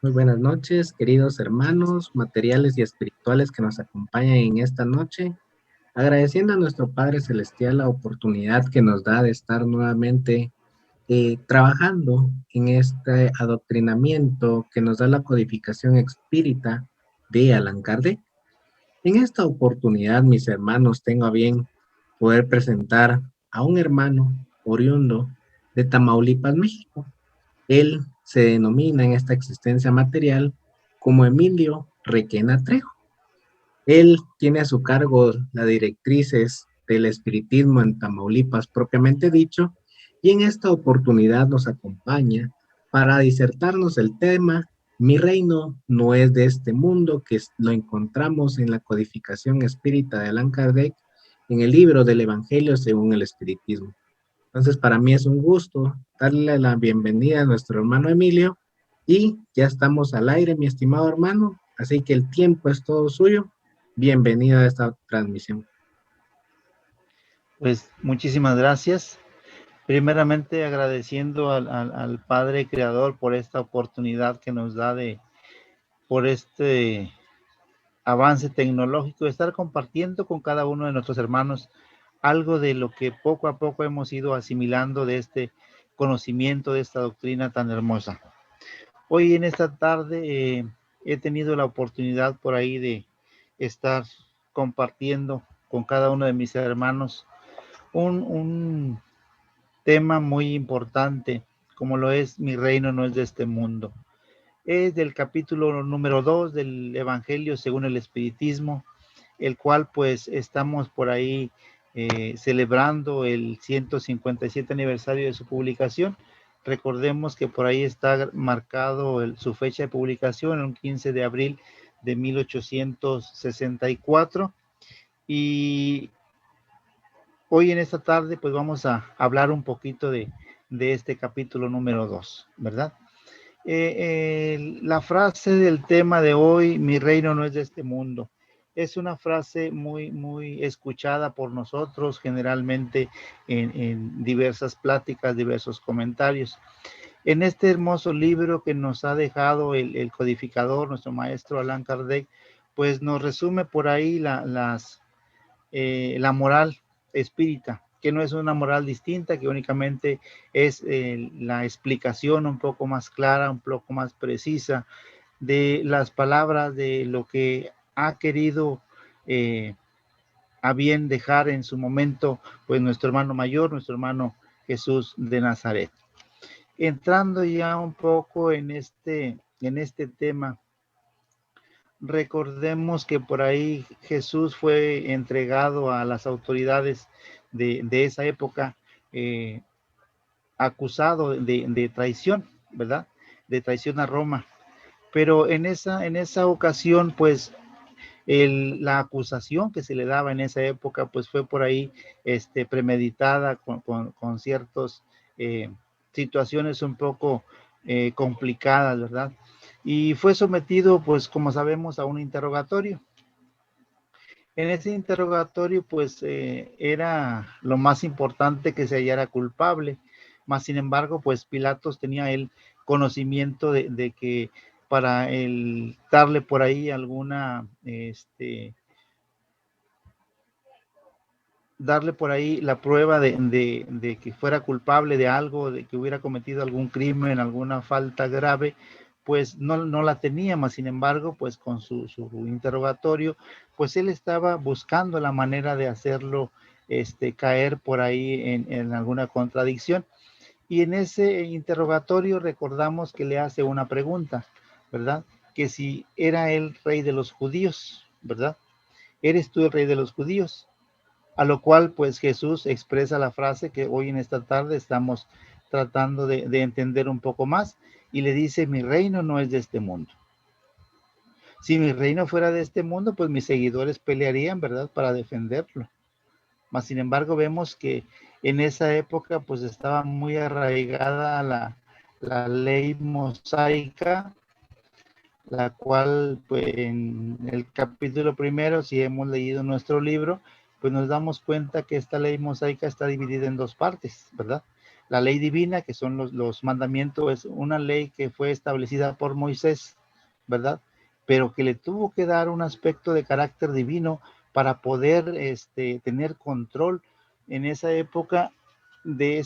Muy buenas noches, queridos hermanos, materiales y espirituales que nos acompañan en esta noche. Agradeciendo a nuestro Padre Celestial la oportunidad que nos da de estar nuevamente trabajando en este adoctrinamiento que nos da la codificación espírita de Allan Kardec. En esta oportunidad, mis hermanos, tengo a bien poder presentar a un hermano oriundo de Tamaulipas, México. Él se denomina en esta existencia material como Emilio Requena Trejo. Él tiene a su cargo las directrices del espiritismo en Tamaulipas propiamente dicho, y en esta oportunidad nos acompaña para disertarnos el tema Mi reino no es de este mundo, que lo encontramos en la codificación espírita de Allan Kardec en el libro del Evangelio según el espiritismo. Entonces, para mí es un gusto darle la bienvenida a nuestro hermano Emilio y ya estamos al aire, mi estimado hermano, así que el tiempo es todo suyo. Bienvenido a esta transmisión. Pues muchísimas gracias. Primeramente agradeciendo al Padre Creador por esta oportunidad que nos da por este avance tecnológico, de estar compartiendo con cada uno de nuestros hermanos algo de lo que poco a poco hemos ido asimilando de este conocimiento, de esta doctrina tan hermosa. Hoy en esta tarde he tenido la oportunidad por ahí de estar compartiendo con cada uno de mis hermanos un tema muy importante, como lo es Mi reino no es de este mundo. Es del capítulo número 2 del Evangelio según el Espiritismo, el cual pues estamos por ahí celebrando el 157 aniversario de su publicación. Recordemos que por ahí está marcado su fecha de publicación, el 15 de abril de 1864. Y hoy en esta tarde pues vamos a hablar un poquito de este capítulo número 2, ¿verdad? La frase del tema de hoy, mi reino no es de este mundo, es una frase muy escuchada por nosotros generalmente en diversas pláticas, diversos comentarios. En este hermoso libro que nos ha dejado el codificador, nuestro maestro Allan Kardec, pues nos resume por ahí la moral espírita, que no es una moral distinta, que únicamente es la explicación un poco más clara, un poco más precisa de las palabras, de lo que ha querido a bien dejar en su momento, pues nuestro hermano mayor, nuestro hermano Jesús de Nazaret. Entrando ya un poco en este tema, recordemos que por ahí Jesús fue entregado a las autoridades de esa época, acusado de traición, ¿verdad? De traición a Roma. Pero en esa ocasión, pues, la acusación que se le daba en esa época, pues fue por ahí premeditada con ciertas situaciones un poco complicadas, ¿verdad? Y fue sometido, pues, como sabemos, a un interrogatorio. En ese interrogatorio, pues, era lo más importante que se hallara culpable. Más sin embargo, pues Pilatos tenía el conocimiento de que para el darle por ahí darle por ahí la prueba de que fuera culpable de algo, de que hubiera cometido algún crimen, alguna falta grave, pues no la tenía. Más sin embargo, pues con su interrogatorio, pues él estaba buscando la manera de hacerlo caer por ahí en alguna contradicción. Y en ese interrogatorio recordamos que le hace una pregunta, ¿verdad? Que si era el rey de los judíos, ¿verdad? ¿Eres tú el rey de los judíos? A lo cual pues Jesús expresa la frase que hoy en esta tarde estamos tratando de entender un poco más, y le dice: mi reino no es de este mundo. Si mi reino fuera de este mundo, pues mis seguidores pelearían, ¿verdad?, para defenderlo. Mas sin embargo vemos que en esa época pues estaba muy arraigada la ley mosaica, la cual pues en el capítulo primero, si hemos leído nuestro libro, pues nos damos cuenta que esta ley mosaica está dividida en dos partes, ¿verdad? la ley divina, que son los mandamientos, es una ley que fue establecida por Moisés, ¿verdad? Pero que le tuvo que dar un aspecto de carácter divino para poder tener control en esa época de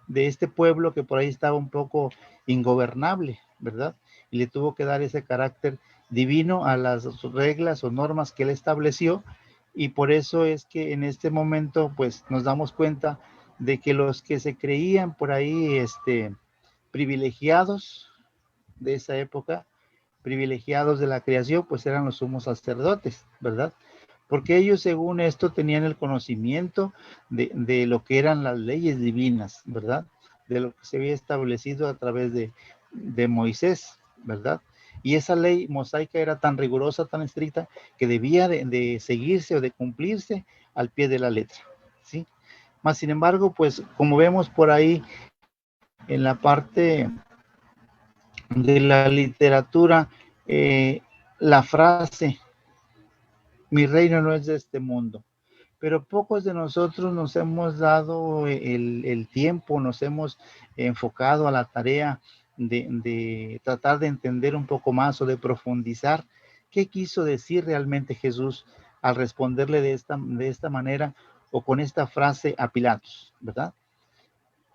de este pueblo que por ahí estaba un poco ingobernable, ¿verdad? Y le tuvo que dar ese carácter divino a las reglas o normas que él estableció, y por eso es que en este momento pues nos damos cuenta de que los que se creían por ahí privilegiados de esa época, privilegiados de la creación, pues eran los sumos sacerdotes, ¿verdad? Porque ellos, según esto, tenían el conocimiento de lo que eran las leyes divinas, ¿verdad? De lo que se había establecido a través de Moisés, ¿verdad? Y esa ley mosaica era tan rigurosa, tan estricta, que debía de seguirse o de cumplirse al pie de la letra, ¿sí? Más sin embargo, pues como vemos por ahí en la parte de la literatura, la frase, mi reino no es de este mundo. Pero pocos de nosotros nos hemos dado el tiempo, nos hemos enfocado a la tarea de tratar de entender un poco más o de profundizar qué quiso decir realmente Jesús al responderle de esta manera o con esta frase a Pilatos, ¿verdad?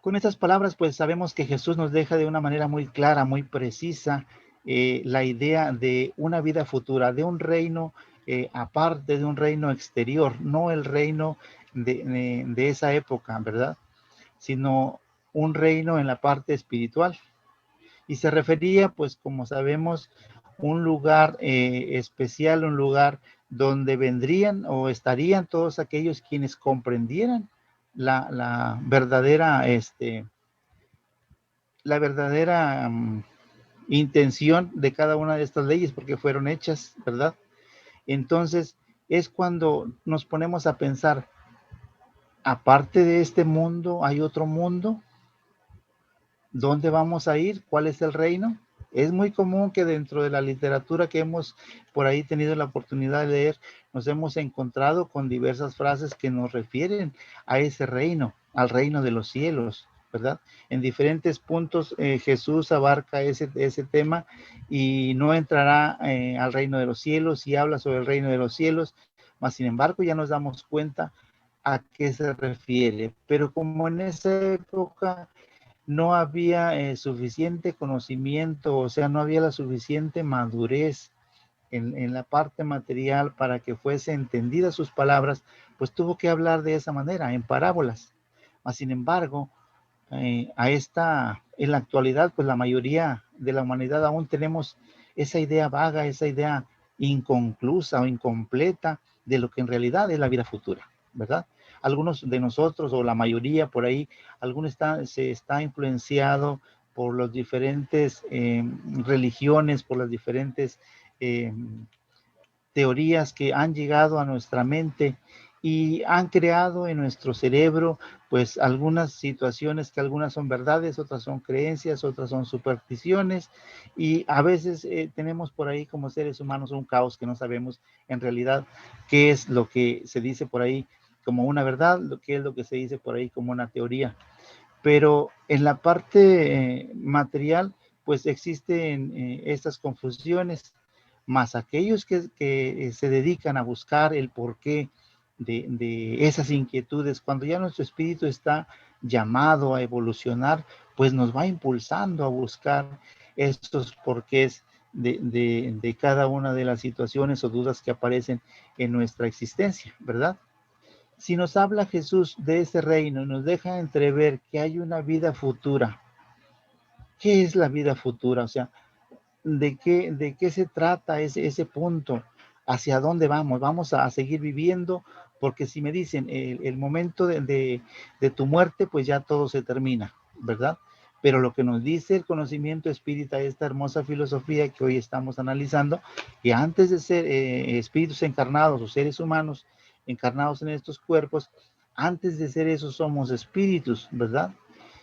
Con estas palabras, pues sabemos que Jesús nos deja de una manera muy clara, muy precisa, la idea de una vida futura, de un reino aparte, de un reino exterior, no el reino de esa época, ¿verdad? Sino un reino en la parte espiritual. Y se refería, pues como sabemos, un lugar especial, un lugar donde vendrían o estarían todos aquellos quienes comprendieran la verdadera la verdadera intención de cada una de estas leyes, porque fueron hechas, ¿verdad? Entonces es cuando nos ponemos a pensar, aparte de este mundo, ¿hay otro mundo? ¿Dónde vamos a ir? ¿Cuál es el reino? Es muy común que dentro de la literatura que hemos por ahí tenido la oportunidad de leer, nos hemos encontrado con diversas frases que nos refieren a ese reino, al reino de los cielos, ¿verdad? En diferentes puntos Jesús abarca ese tema y no entrará al reino de los cielos y habla sobre el reino de los cielos, mas sin embargo ya nos damos cuenta a qué se refiere. Pero como en esa época no había suficiente conocimiento, o sea, no había la suficiente madurez en la parte material para que fuese entendida sus palabras, pues tuvo que hablar de esa manera, en parábolas. Mas, sin embargo, en la actualidad, pues la mayoría de la humanidad aún tenemos esa idea vaga, esa idea inconclusa o incompleta de lo que en realidad es la vida futura, ¿verdad? Algunos de nosotros, o la mayoría por ahí, se está influenciado por las diferentes religiones, por las diferentes eh, teorías que han llegado a nuestra mente y han creado en nuestro cerebro pues algunas situaciones que algunas son verdades, otras son creencias, otras son supersticiones, y a veces tenemos por ahí como seres humanos un caos que no sabemos en realidad qué es lo que se dice por ahí como una verdad, qué es lo que se dice por ahí como una teoría. Pero en la parte material pues existen estas confusiones, más aquellos que se dedican a buscar el porqué de esas inquietudes, cuando ya nuestro espíritu está llamado a evolucionar, pues nos va impulsando a buscar estos porqués de cada una de las situaciones o dudas que aparecen en nuestra existencia, ¿verdad? Si nos habla Jesús de ese reino y nos deja entrever que hay una vida futura, ¿qué es la vida futura? O sea, de qué se trata ese punto, hacia dónde vamos, vamos a seguir viviendo, porque si me dicen el momento de tu muerte, pues ya todo se termina, ¿verdad? Pero lo que nos dice el conocimiento espírita, esta hermosa filosofía que hoy estamos analizando, que antes de ser espíritus encarnados o seres humanos encarnados en estos cuerpos, antes de ser eso somos espíritus, ¿verdad?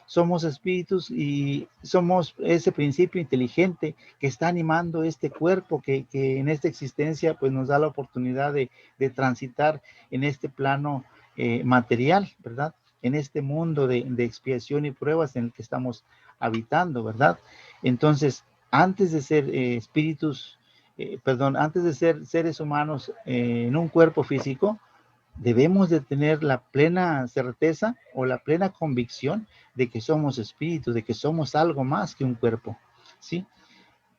Somos espíritus y somos ese principio inteligente que está animando este cuerpo que en esta existencia pues nos da la oportunidad de transitar en este plano material, ¿verdad? en este mundo de expiación y pruebas en el que estamos habitando, ¿verdad? Entonces, antes de ser antes de ser seres humanos en un cuerpo físico, debemos de tener la plena certeza o la plena convicción de que somos espíritu, de que somos algo más que un cuerpo, ¿sí?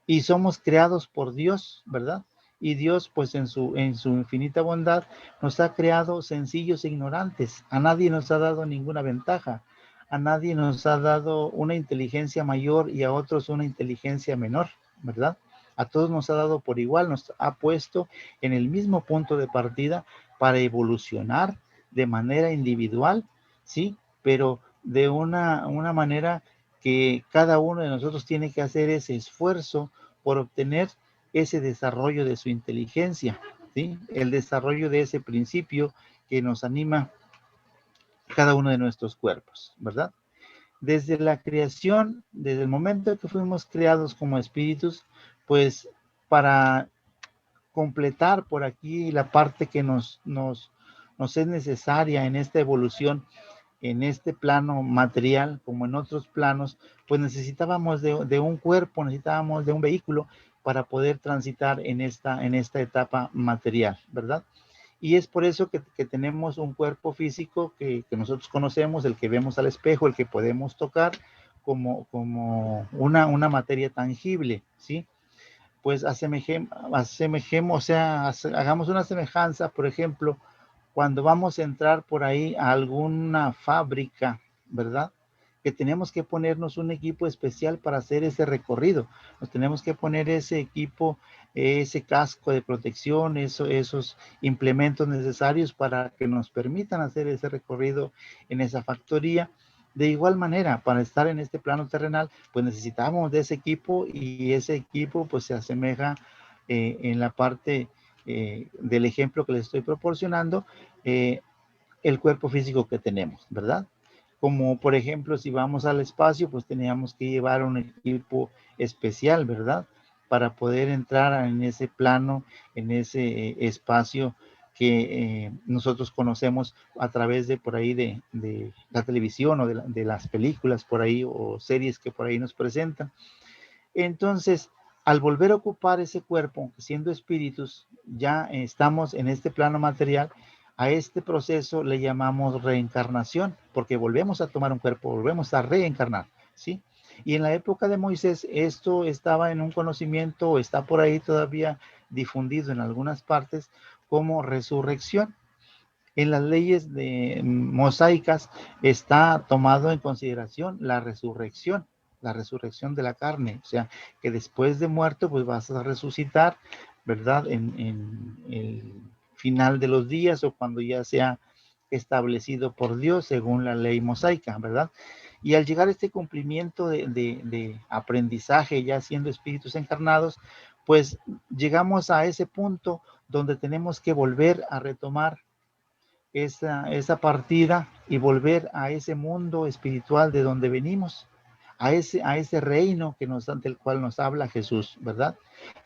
Y somos creados por Dios, ¿verdad? Y Dios, pues en su infinita bondad, nos ha creado sencillos e ignorantes. A nadie nos ha dado ninguna ventaja. A nadie nos ha dado una inteligencia mayor y a otros una inteligencia menor, ¿verdad? A todos nos ha dado por igual, nos ha puesto en el mismo punto de partida para evolucionar de manera individual, ¿sí? Pero de una manera que cada uno de nosotros tiene que hacer ese esfuerzo por obtener ese desarrollo de su inteligencia, ¿sí? El desarrollo de ese principio que nos anima cada uno de nuestros cuerpos, ¿verdad? Desde la creación, desde el momento que fuimos creados como espíritus, pues para completar por aquí la parte que nos es necesaria en esta evolución, en este plano material, como en otros planos, pues necesitábamos de un cuerpo, necesitábamos de un vehículo para poder transitar en esta etapa material, ¿verdad? Y es por eso que tenemos un cuerpo físico que nosotros conocemos, el que vemos al espejo, el que podemos tocar como una materia tangible, ¿sí? Pues asemejemos, o sea, hagamos una semejanza, por ejemplo, cuando vamos a entrar por ahí a alguna fábrica, ¿verdad? Que tenemos que ponernos un equipo especial para hacer ese recorrido. Nos tenemos que poner ese equipo, ese casco de protección, esos implementos necesarios para que nos permitan hacer ese recorrido en esa factoría. De igual manera, para estar en este plano terrenal, pues necesitamos de ese equipo y ese equipo pues se asemeja en la parte del ejemplo que les estoy proporcionando, eh, el cuerpo físico que tenemos, ¿verdad? Como por ejemplo, si vamos al espacio, pues teníamos que llevar un equipo especial, ¿verdad? Para poder entrar en ese plano, en ese espacio que nosotros conocemos a través de por ahí de la televisión o de las películas por ahí o series que por ahí nos presentan. Entonces, al volver a ocupar ese cuerpo, siendo espíritus, ya estamos en este plano material, a este proceso le llamamos reencarnación, porque volvemos a tomar un cuerpo, volvemos a reencarnar, ¿sí? Y en la época de Moisés esto estaba en un conocimiento, está por ahí todavía difundido en algunas partes como resurrección. En las leyes mosaicas está tomado en consideración la resurrección de la carne, o sea, que después de muerto, pues vas a resucitar, ¿verdad? En el final de los días o cuando ya sea establecido por Dios según la ley mosaica, ¿verdad? Y al llegar a este cumplimiento de aprendizaje, ya siendo espíritus encarnados, pues llegamos a ese punto donde tenemos que volver a retomar esa partida y volver a ese mundo espiritual de donde venimos, a ese reino del cual nos habla Jesús, ¿verdad?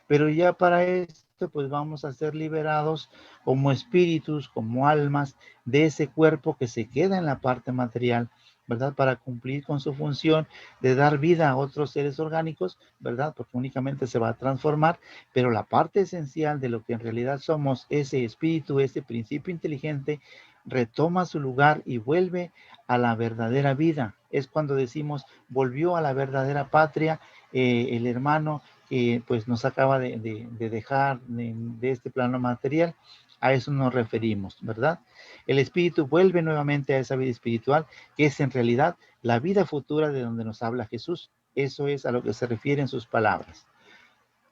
Pero ya para esto, pues vamos a ser liberados como espíritus, como almas de ese cuerpo que se queda en la parte material, ¿verdad? Para cumplir con su función de dar vida a otros seres orgánicos, ¿verdad? Porque únicamente se va a transformar, pero la parte esencial de lo que en realidad somos, ese espíritu, ese principio inteligente, retoma su lugar y vuelve a la verdadera vida. Es cuando decimos, volvió a la verdadera patria, el hermano que pues nos acaba de dejar de este plano material. A eso nos referimos, ¿verdad? El espíritu vuelve nuevamente a esa vida espiritual, que es en realidad la vida futura de donde nos habla Jesús. Eso es a lo que se refieren sus palabras.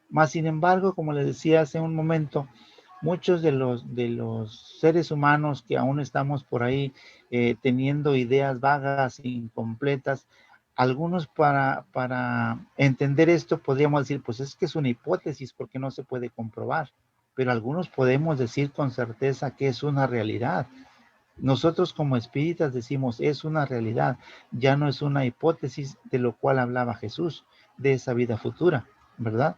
Más sin embargo, como les decía hace un momento, muchos de los seres humanos que aún estamos por ahí teniendo ideas vagas, incompletas, algunos para entender esto podríamos decir, pues es que es una hipótesis porque no se puede comprobar, pero algunos podemos decir con certeza que es una realidad. Nosotros como espíritas decimos, es una realidad, ya no es una hipótesis de lo cual hablaba Jesús, de esa vida futura, ¿verdad?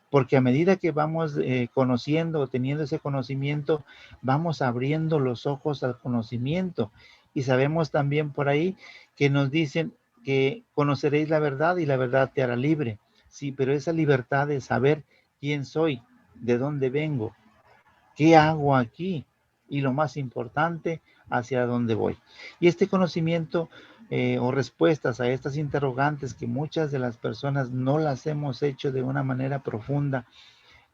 Porque a medida que vamos conociendo o teniendo ese conocimiento, vamos abriendo los ojos al conocimiento Y sabemos también por ahí que nos dicen que conoceréis la verdad y la verdad te hará libre. Sí, pero esa libertad de saber quién soy, de dónde vengo, qué hago aquí y lo más importante, hacia dónde voy. Y este conocimiento o respuestas a estas interrogantes que muchas de las personas no las hemos hecho de una manera profunda,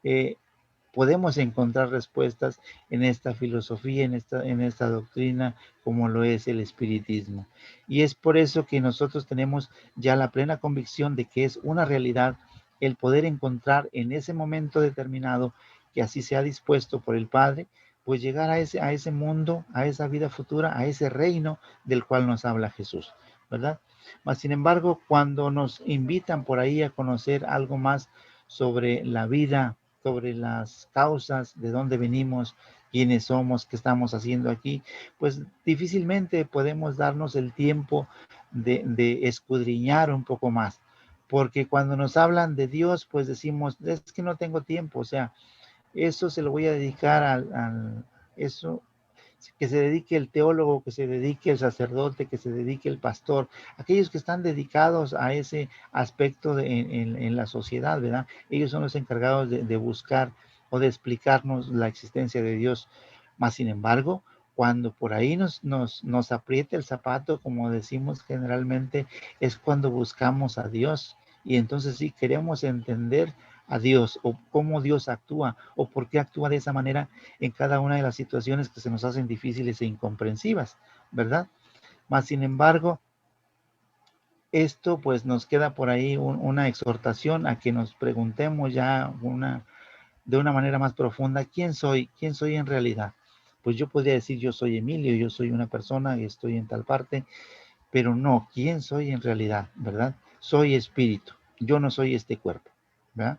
eh, podemos encontrar respuestas en esta filosofía, en esta doctrina, como lo es el espiritismo. Y es por eso que nosotros tenemos ya la plena convicción de que es una realidad el poder encontrar en ese momento determinado, que así sea dispuesto por el Padre, pues llegar a ese mundo, a esa vida futura, a ese reino del cual nos habla Jesús, ¿verdad? Mas, sin embargo, cuando nos invitan por ahí a conocer algo más sobre la vida, sobre las causas, de dónde venimos, quiénes somos, qué estamos haciendo aquí, pues difícilmente podemos darnos el tiempo de escudriñar un poco más. Porque cuando nos hablan de Dios, pues decimos, es que no tengo tiempo, o sea, eso se lo voy a dedicar eso, que se dedique el teólogo, que se dedique el sacerdote, que se dedique el pastor, aquellos que están dedicados a ese aspecto en la sociedad, ¿verdad? Ellos son los encargados de buscar o de explicarnos la existencia de Dios. Más sin embargo, cuando por ahí nos aprieta el zapato, como decimos generalmente, es cuando buscamos a Dios. Y entonces sí queremos entender a Dios o cómo Dios actúa o por qué actúa de esa manera en cada una de las situaciones que se nos hacen difíciles e incomprensivas, ¿verdad? Más sin embargo, esto pues nos queda por ahí una exhortación a que nos preguntemos ya de una manera más profunda, ¿quién soy? ¿Quién soy en realidad? Pues yo podría decir, yo soy Emilio, yo soy una persona y estoy en tal parte, pero no, ¿quién soy en realidad? ¿Verdad? Soy espíritu, yo no soy este cuerpo, ¿verdad?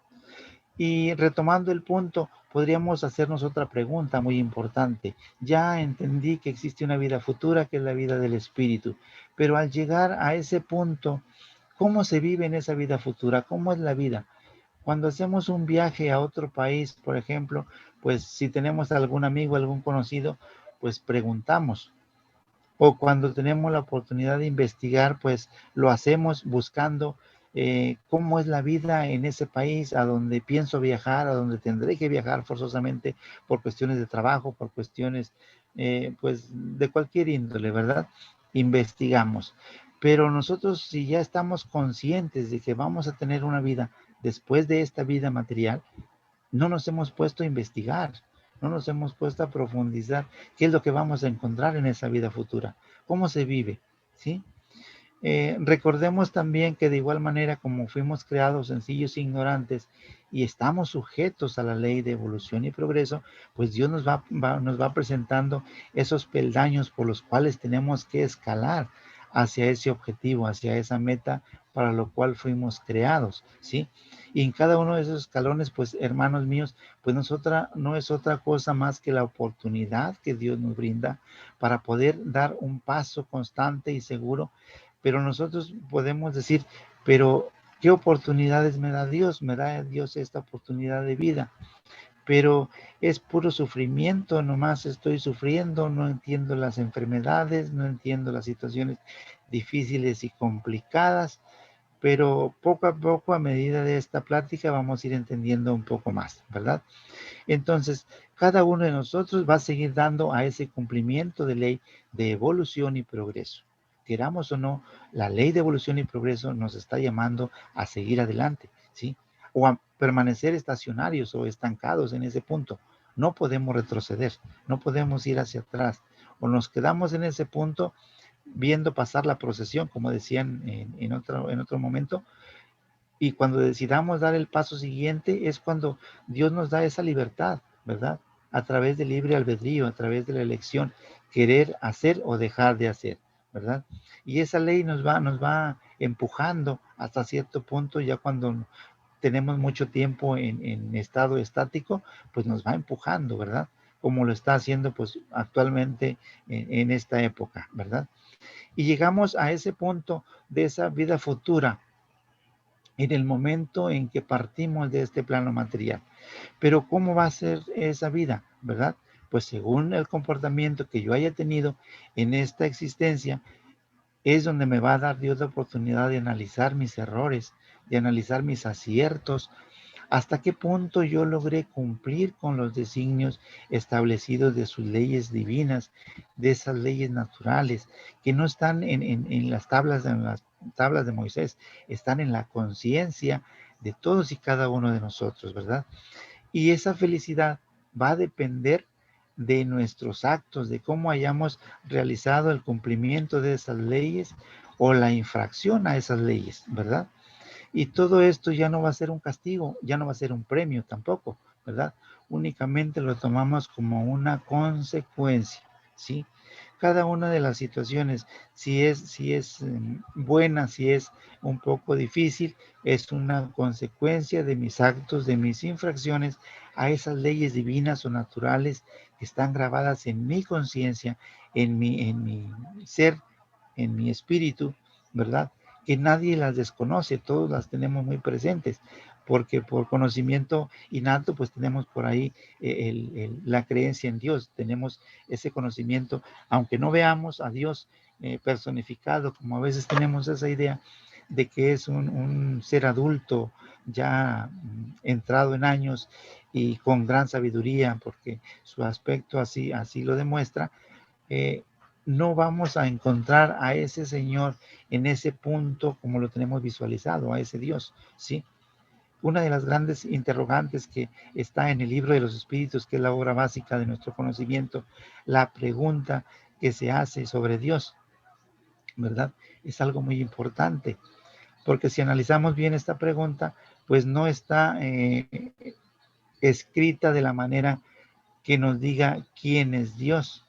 Y retomando el punto, podríamos hacernos otra pregunta muy importante. Ya entendí que existe una vida futura, que es la vida del espíritu, pero al llegar a ese punto, ¿cómo se vive en esa vida futura? ¿Cómo es la vida? Cuando hacemos un viaje a otro país, por ejemplo, pues si tenemos algún amigo, algún conocido, pues preguntamos. O cuando tenemos la oportunidad de investigar, pues lo hacemos buscando cómo es la vida en ese país a donde pienso viajar, a donde tendré que viajar forzosamente por cuestiones de trabajo, por cuestiones pues de cualquier índole, ¿verdad? Investigamos. Pero nosotros, si ya estamos conscientes de que vamos a tener una vida después de esta vida material, no nos hemos puesto a investigar, no nos hemos puesto a profundizar qué es lo que vamos a encontrar en esa vida futura, cómo se vive, ¿sí? Recordemos también que de igual manera como fuimos creados sencillos e ignorantes y estamos sujetos a la ley de evolución y progreso, pues Dios nos va presentando esos peldaños por los cuales tenemos que escalar hacia ese objetivo, hacia esa meta para lo cual fuimos creados, ¿sí? Y en cada uno de esos escalones, pues hermanos míos, pues no es otra cosa más que la oportunidad que Dios nos brinda para poder dar un paso constante y seguro. Pero nosotros podemos decir, pero ¿qué oportunidades me da Dios? Me da Dios esta oportunidad de vida, pero es puro sufrimiento, nomás estoy sufriendo, no entiendo las enfermedades, no entiendo las situaciones difíciles y complicadas, pero poco a poco, a medida de esta plática, vamos a ir entendiendo un poco más, ¿verdad? Entonces, cada uno de nosotros va a seguir dando a ese cumplimiento de ley de evolución y progreso. Queramos o no, la ley de evolución y progreso nos está llamando a seguir adelante, ¿sí? O a permanecer estacionarios o estancados en ese punto. No podemos retroceder, no podemos ir hacia atrás. O nos quedamos en ese punto viendo pasar la procesión, como decían en otro momento, y cuando decidamos dar el paso siguiente es cuando Dios nos da esa libertad, ¿verdad? A través del libre albedrío, a través de la elección, querer hacer o dejar de hacer, ¿verdad? Y esa ley nos va empujando hasta cierto punto, ya cuando tenemos mucho tiempo en estado estático, pues nos va empujando, ¿verdad? Como lo está haciendo pues actualmente en esta época, ¿verdad? Y llegamos a ese punto de esa vida futura en el momento en que partimos de este plano material. Pero ¿cómo va a ser esa vida, verdad? pues según el comportamiento que yo haya tenido en esta existencia, es donde me va a dar Dios la oportunidad de analizar mis errores, de analizar mis aciertos, hasta qué punto yo logré cumplir con los designios establecidos de sus leyes divinas, de esas leyes naturales, que no están en las tablas de Moisés, están en la conciencia de todos y cada uno de nosotros, ¿verdad? Y esa felicidad va a depender de nuestros actos, de cómo hayamos realizado el cumplimiento de esas leyes o la infracción a esas leyes, ¿verdad? Y todo esto ya no va a ser un castigo, ya no va a ser un premio tampoco, ¿verdad? Únicamente lo tomamos como una consecuencia, ¿sí? Cada una de las situaciones, si es buena, si es un poco difícil, es una consecuencia de mis actos, de mis infracciones a esas leyes divinas o naturales que están grabadas en mi conciencia, en mi ser, en mi espíritu, ¿verdad? Que nadie las desconoce, todos las tenemos muy presentes, porque por conocimiento innato, pues tenemos por ahí la creencia en Dios, tenemos ese conocimiento, aunque no veamos a Dios personificado, como a veces tenemos esa idea de que es un ser adulto ya entrado en años y con gran sabiduría, porque su aspecto así lo demuestra. eh, no vamos a encontrar a ese Señor en ese punto como lo tenemos visualizado, a ese Dios, ¿sí? Una de las grandes interrogantes que está en el libro de los Espíritus, que es la obra básica de nuestro conocimiento, la pregunta que se hace sobre Dios, ¿verdad? Es algo muy importante, porque si analizamos bien esta pregunta, pues no está escrita de la manera que nos diga quién es Dios.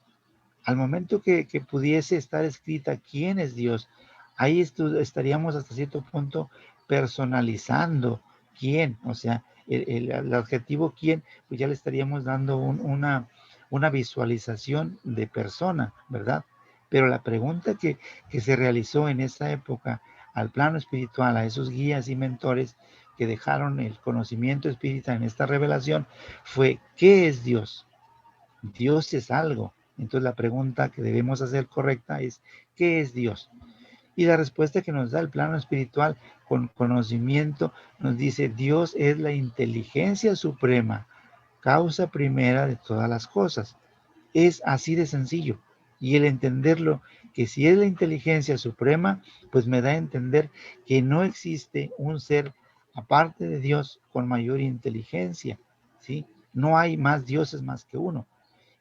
Al momento que pudiese estar escrita quién es Dios, ahí estaríamos hasta cierto punto personalizando quién, o sea, el adjetivo quién, pues ya le estaríamos dando una visualización de persona, ¿verdad? Pero la pregunta que se realizó en esa época al plano espiritual, a esos guías y mentores que dejaron el conocimiento espiritual en esta revelación, fue, ¿qué es Dios? Dios es algo. Entonces la pregunta que debemos hacer correcta es, ¿qué es Dios? Y la respuesta que nos da el plano espiritual con conocimiento nos dice, Dios es la inteligencia suprema, causa primera de todas las cosas. Es así de sencillo. Y el entenderlo, que si es la inteligencia suprema, pues me da a entender que no existe un ser aparte de Dios con mayor inteligencia, ¿sí? No hay más dioses más que uno.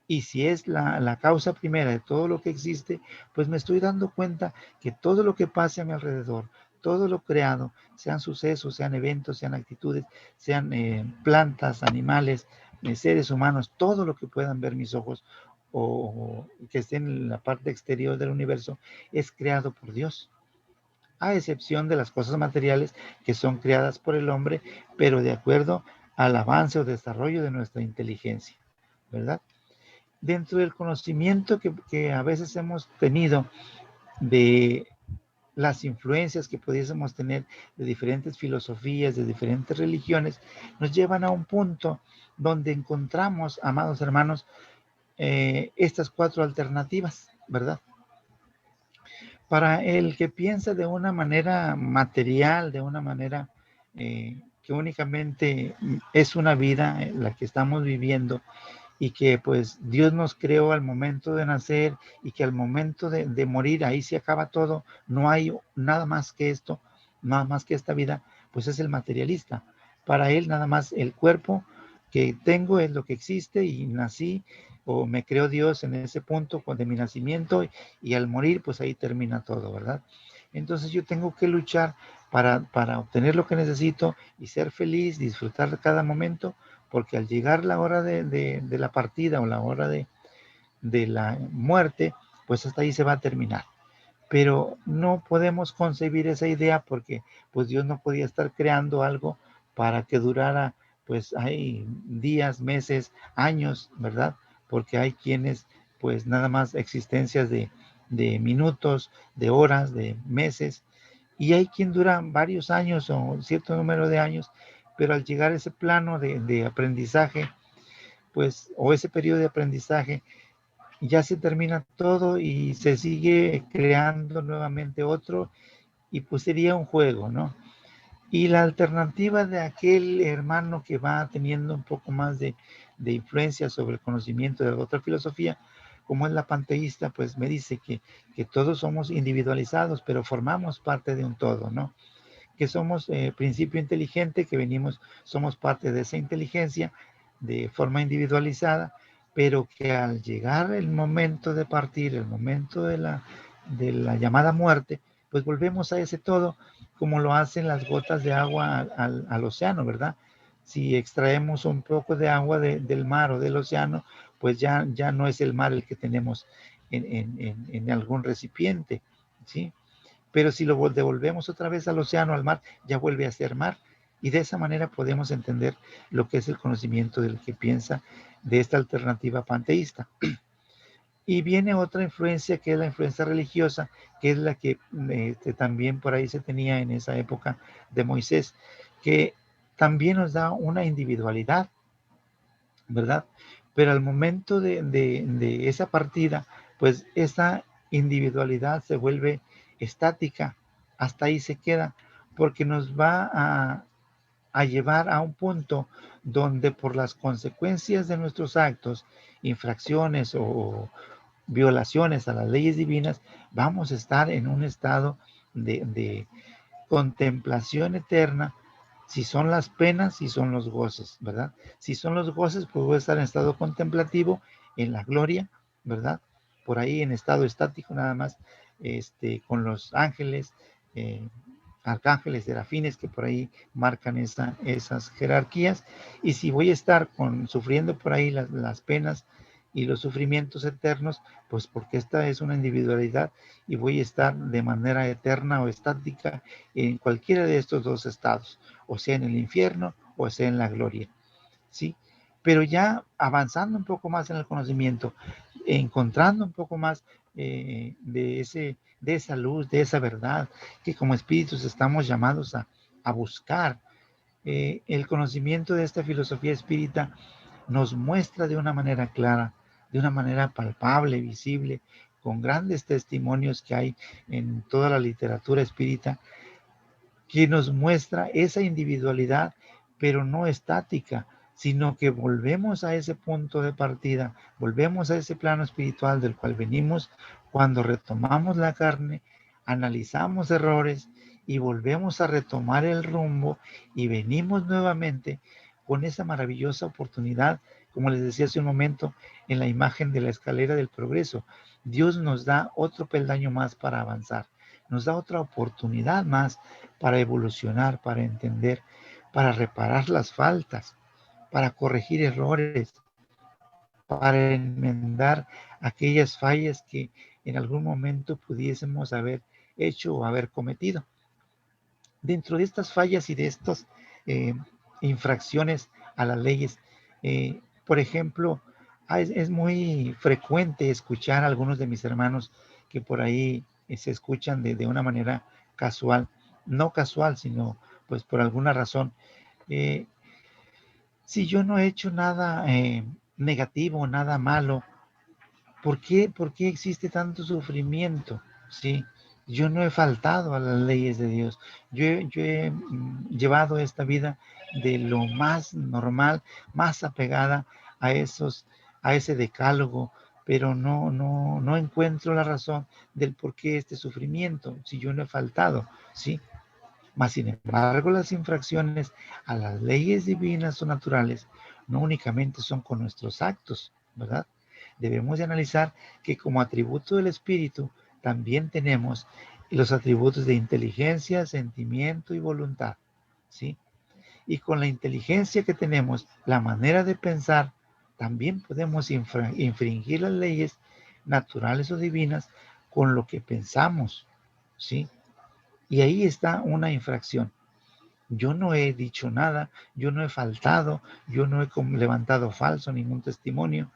Y si es la causa primera de todo lo que existe, pues me estoy dando cuenta que todo lo que pase a mi alrededor, todo lo creado, sean sucesos, sean eventos, sean actitudes, sean plantas, animales, seres humanos, todo lo que puedan ver mis ojos o que esté en la parte exterior del universo, es creado por Dios, a excepción de las cosas materiales que son creadas por el hombre, pero de acuerdo al avance o desarrollo de nuestra inteligencia, ¿verdad? Dentro del conocimiento que a veces hemos tenido de las influencias que pudiésemos tener de diferentes filosofías, de diferentes religiones, nos llevan a un punto donde encontramos, amados hermanos, estas cuatro alternativas, ¿verdad? Para el que piensa de una manera material, de una manera que únicamente es una vida la que estamos viviendo, y que pues Dios nos creó al momento de nacer y que al momento de morir ahí se acaba todo, no hay nada más que esto, nada más que esta vida, pues es el materialista. Para él nada más el cuerpo que tengo es lo que existe y nací o me creó Dios en ese punto de mi nacimiento y al morir pues ahí termina todo, ¿verdad? Entonces yo tengo que luchar para obtener lo que necesito y ser feliz, disfrutar cada momento, porque al llegar la hora de la partida o la hora de la muerte, pues hasta ahí se va a terminar. Pero no podemos concebir esa idea porque pues Dios no podía estar creando algo para que durara pues hay días, meses, años, ¿verdad? Porque hay quienes pues nada más existencias de minutos, de horas, de meses, y hay quien dura varios años o cierto número de años, pero al llegar a ese plano de aprendizaje, pues, o ese periodo de aprendizaje, ya se termina todo y se sigue creando nuevamente otro, y pues sería un juego, ¿no? Y la alternativa de aquel hermano que va teniendo un poco más de influencia sobre el conocimiento de otra filosofía, como es la panteísta, pues me dice que todos somos individualizados, pero formamos parte de un todo, ¿no? Que somos principio inteligente, que venimos, somos parte de esa inteligencia de forma individualizada, pero que al llegar el momento de partir, el momento de la llamada muerte, pues volvemos a ese todo, como lo hacen las gotas de agua al océano, ¿verdad? Si extraemos un poco de agua del mar o del océano, pues ya no es el mar el que tenemos en algún recipiente, ¿sí? Pero si lo devolvemos otra vez al océano, al mar, ya vuelve a ser mar. Y de esa manera podemos entender lo que es el conocimiento del que piensa de esta alternativa panteísta. Y viene otra influencia, que es la influencia religiosa, que es la que también por ahí se tenía en esa época de Moisés, que también nos da una individualidad, ¿verdad? Pero al momento de esa partida, pues esa individualidad se vuelve estática, hasta ahí se queda, porque nos va a llevar a un punto donde por las consecuencias de nuestros actos, infracciones o violaciones a las leyes divinas, vamos a estar en un estado de contemplación eterna. Si son las penas, si son los goces, ¿verdad? Si son los goces, pues voy a estar en estado contemplativo, en la gloria, ¿verdad? Por ahí en estado estático nada más, con los ángeles, eh, arcángeles, serafines, que por ahí marcan esas jerarquías. Y si voy a estar sufriendo por ahí las penas y los sufrimientos eternos, pues porque esta es una individualidad y voy a estar de manera eterna o estática en cualquiera de estos dos estados, o sea en el infierno o sea en la gloria, ¿sí? Pero ya avanzando un poco más en el conocimiento, encontrando un poco más de esa luz, de esa verdad, que como espíritus estamos llamados a buscar. El conocimiento de esta filosofía espírita nos muestra de una manera clara, de una manera palpable, visible, con grandes testimonios que hay en toda la literatura espírita, que nos muestra esa individualidad, pero no estática, sino que volvemos a ese punto de partida, volvemos a ese plano espiritual del cual venimos cuando retomamos la carne, analizamos errores y volvemos a retomar el rumbo y venimos nuevamente con esa maravillosa oportunidad, como les decía hace un momento, en la imagen de la escalera del progreso. Dios nos da otro peldaño más para avanzar, nos da otra oportunidad más para evolucionar, para entender, para reparar las faltas, para corregir errores, para enmendar aquellas fallas que en algún momento pudiésemos haber hecho o haber cometido. Dentro de estas fallas y de estas eh, infracciones a las leyes, por ejemplo, es muy frecuente escuchar a algunos de mis hermanos que por ahí se escuchan de una manera casual, no casual, sino pues por alguna razón. eh, si yo no he hecho nada negativo, nada malo, ¿por qué existe tanto sufrimiento? ¿Sí? Yo no he faltado a las leyes de Dios. Yo he llevado esta vida de lo más normal, más apegada a ese decálogo, pero no encuentro la razón del por qué este sufrimiento, si yo no he faltado, ¿sí? Mas, sin embargo, las infracciones a las leyes divinas o naturales no únicamente son con nuestros actos, ¿verdad? Debemos de analizar que como atributo del espíritu también tenemos los atributos de inteligencia, sentimiento y voluntad, ¿sí? Y con la inteligencia que tenemos, la manera de pensar, también podemos infringir las leyes naturales o divinas con lo que pensamos, ¿sí? Y ahí está una infracción. Yo no he dicho nada, yo no he faltado, yo no he levantado falso ningún testimonio,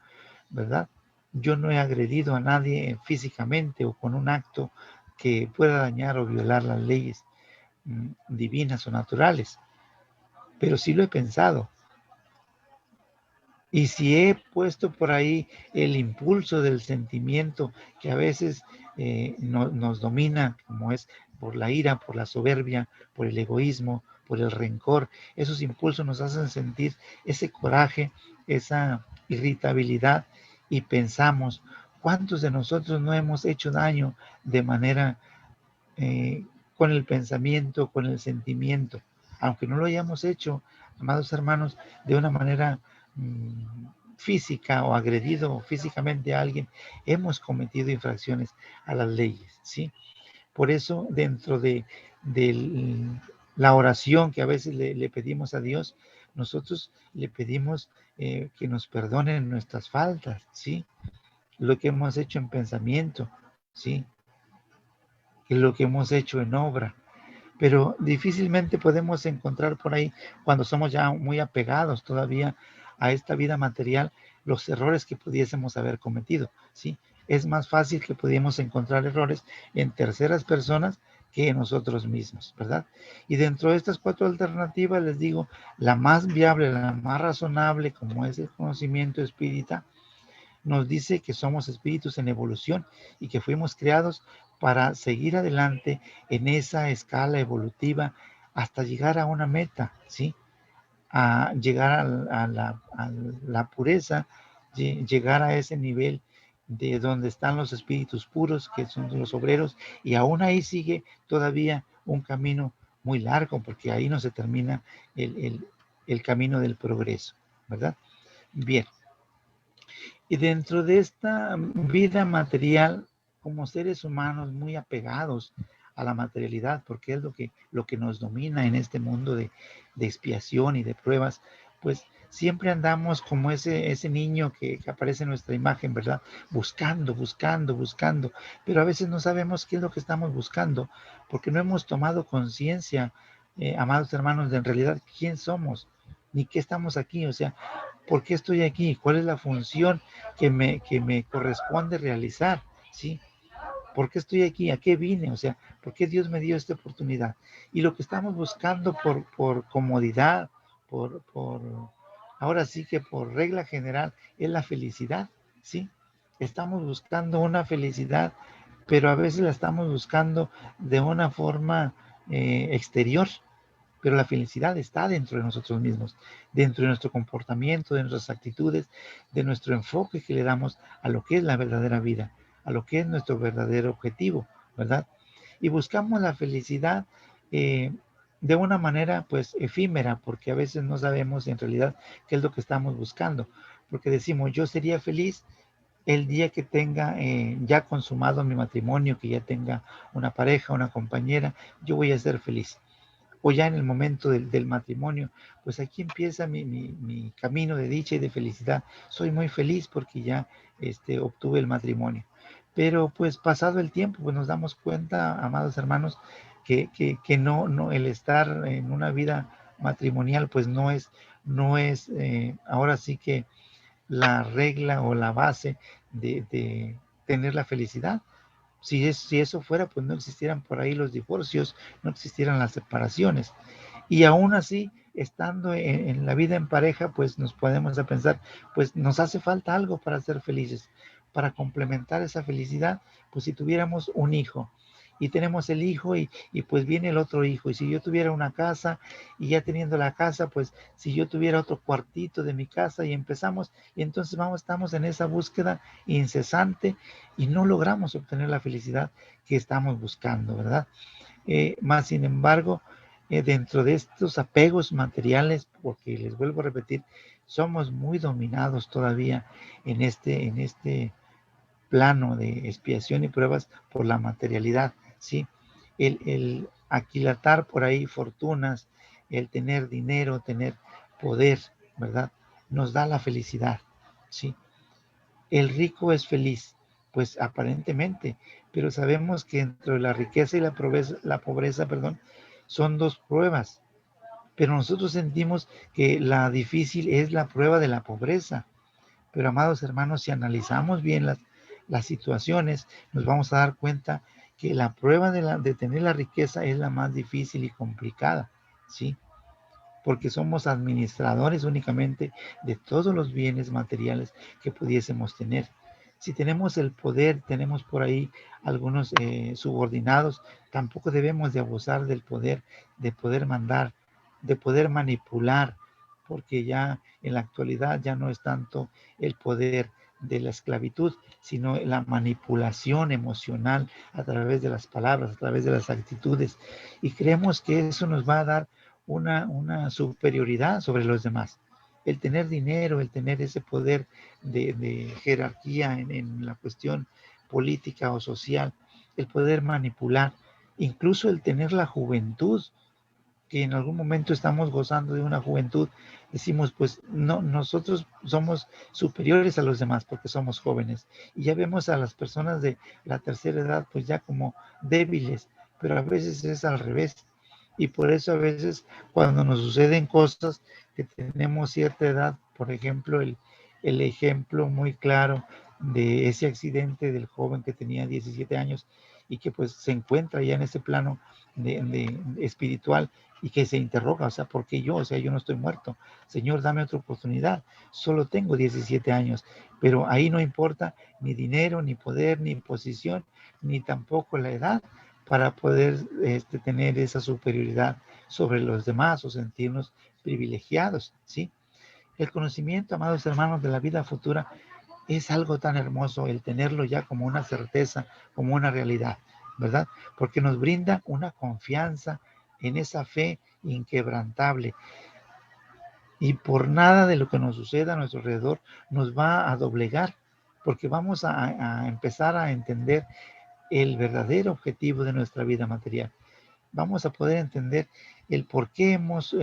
¿verdad? Yo no he agredido a nadie físicamente o con un acto que pueda dañar o violar las leyes divinas o naturales, pero sí lo he pensado, Y si he puesto por ahí el impulso del sentimiento que a veces nos domina, como es por la ira, por la soberbia, por el egoísmo, por el rencor, esos impulsos nos hacen sentir ese coraje, esa irritabilidad, y pensamos, ¿cuántos de nosotros no hemos hecho daño de manera eh, con el pensamiento, con el sentimiento? Aunque no lo hayamos hecho, amados hermanos, de una manera física o agredido físicamente a alguien, hemos cometido infracciones a las leyes, ¿sí? Por eso, dentro de la oración que a veces le pedimos a Dios, nosotros le pedimos que nos perdonen nuestras faltas, ¿sí? Lo que hemos hecho en pensamiento, ¿sí? Que lo que hemos hecho en obra. Pero difícilmente podemos encontrar por ahí, cuando somos ya muy apegados todavía a esta vida material, los errores que pudiésemos haber cometido, ¿sí? Es más fácil que pudiéramos encontrar errores en terceras personas que en nosotros mismos, ¿verdad? Y dentro de estas cuatro alternativas, les digo, la más viable, la más razonable, como es el conocimiento espírita, nos dice que somos espíritus en evolución y que fuimos creados para seguir adelante en esa escala evolutiva hasta llegar a una meta, ¿sí? A llegar a la pureza, llegar a ese nivel de donde están los espíritus puros, que son los obreros, y aún ahí sigue todavía un camino muy largo, porque ahí no se termina el camino del progreso, ¿verdad? Bien, y dentro de esta vida material, como seres humanos muy apegados a la materialidad, porque es lo que nos domina en este mundo de expiación y de pruebas, pues siempre andamos como ese niño que aparece en nuestra imagen, ¿verdad? Buscando, buscando, buscando, pero a veces no sabemos qué es lo que estamos buscando, porque no hemos tomado conciencia, amados hermanos, de en realidad quién somos, ni qué estamos aquí, o sea, ¿por qué estoy aquí? ¿Cuál es la función que me corresponde realizar? ¿Sí? ¿Por qué estoy aquí? ¿A qué vine? O sea, ¿por qué Dios me dio esta oportunidad? Y lo que estamos buscando por comodidad, por, ahora sí que por regla general, es la felicidad, ¿sí? Estamos buscando una felicidad, pero a veces la estamos buscando de una forma exterior, pero la felicidad está dentro de nosotros mismos, dentro de nuestro comportamiento, de nuestras actitudes, de nuestro enfoque que le damos a lo que es la verdadera vida, a lo que es nuestro verdadero objetivo, ¿verdad? Y buscamos la felicidad eh, de una manera pues efímera, porque a veces no sabemos en realidad qué es lo que estamos buscando, porque decimos, yo sería feliz el día que tenga ya consumado mi matrimonio, que ya tenga una pareja, una compañera, yo voy a ser feliz, o ya en el momento del matrimonio, pues aquí empieza mi camino de dicha y de felicidad. Soy muy feliz porque ya obtuve el matrimonio. Pero pues pasado el tiempo, pues nos damos cuenta, amados hermanos, que no, el estar en una vida matrimonial, pues no es ahora sí que la regla o la base de tener la felicidad. Si eso fuera, pues no existieran por ahí los divorcios, no existieran las separaciones. Y aún así, estando en la vida en pareja, pues nos podemos a pensar, pues nos hace falta algo para ser felices, para complementar esa felicidad, pues si tuviéramos un hijo y tenemos el hijo y pues viene el otro hijo, y si yo tuviera una casa y ya teniendo la casa, pues si yo tuviera otro cuartito de mi casa y empezamos, y entonces estamos en esa búsqueda incesante y no logramos obtener la felicidad que estamos buscando, ¿verdad? Más sin embargo, dentro de estos apegos materiales, porque les vuelvo a repetir, somos muy dominados todavía en este plano de expiación y pruebas por la materialidad, ¿sí? El aquilatar por ahí fortunas, el tener dinero, tener poder, ¿verdad? Nos da la felicidad, ¿sí? El rico es feliz, pues aparentemente, pero sabemos que entre la riqueza y la pobreza, perdón, son dos pruebas, pero nosotros sentimos que la difícil es la prueba de la pobreza. Pero amados hermanos, si analizamos bien las situaciones, nos vamos a dar cuenta que la prueba de tener la riqueza es la más difícil y complicada, ¿sí? porque somos administradores únicamente de todos los bienes materiales que pudiésemos tener. Si tenemos el poder, tenemos por ahí algunos subordinados, tampoco debemos de abusar del poder, de poder mandar, de poder manipular, porque ya en la actualidad ya no es tanto el poder de la esclavitud, sino la manipulación emocional a través de las palabras, a través de las actitudes. Y creemos que eso nos va a dar una superioridad sobre los demás. El tener dinero, el tener ese poder de jerarquía en la cuestión política o social, el poder manipular, incluso el tener la juventud, que en algún momento estamos gozando de una juventud, decimos, pues no, nosotros somos superiores a los demás porque somos jóvenes. Y ya vemos a las personas de la tercera edad, pues ya como débiles, pero a veces es al revés. Y por eso a veces cuando nos suceden cosas que tenemos cierta edad, por ejemplo, el ejemplo muy claro de ese accidente del joven que tenía 17 años y que pues se encuentra ya en ese plano de espiritual y que se interroga, o sea, ¿por qué yo? O sea, yo no estoy muerto. Señor, dame otra oportunidad. Solo tengo 17 años, pero ahí no importa ni dinero, ni poder, ni posición, ni tampoco la edad para poder tener esa superioridad sobre los demás o sentirnos privilegiados, ¿sí? El conocimiento, amados hermanos, de la vida futura es algo tan hermoso el tenerlo ya como una certeza, como una realidad, ¿verdad? Porque nos brinda una confianza en esa fe inquebrantable y por nada de lo que nos suceda a nuestro alrededor nos va a doblegar, porque vamos a empezar a entender el verdadero objetivo de nuestra vida material. Vamos a poder entender el por qué hemos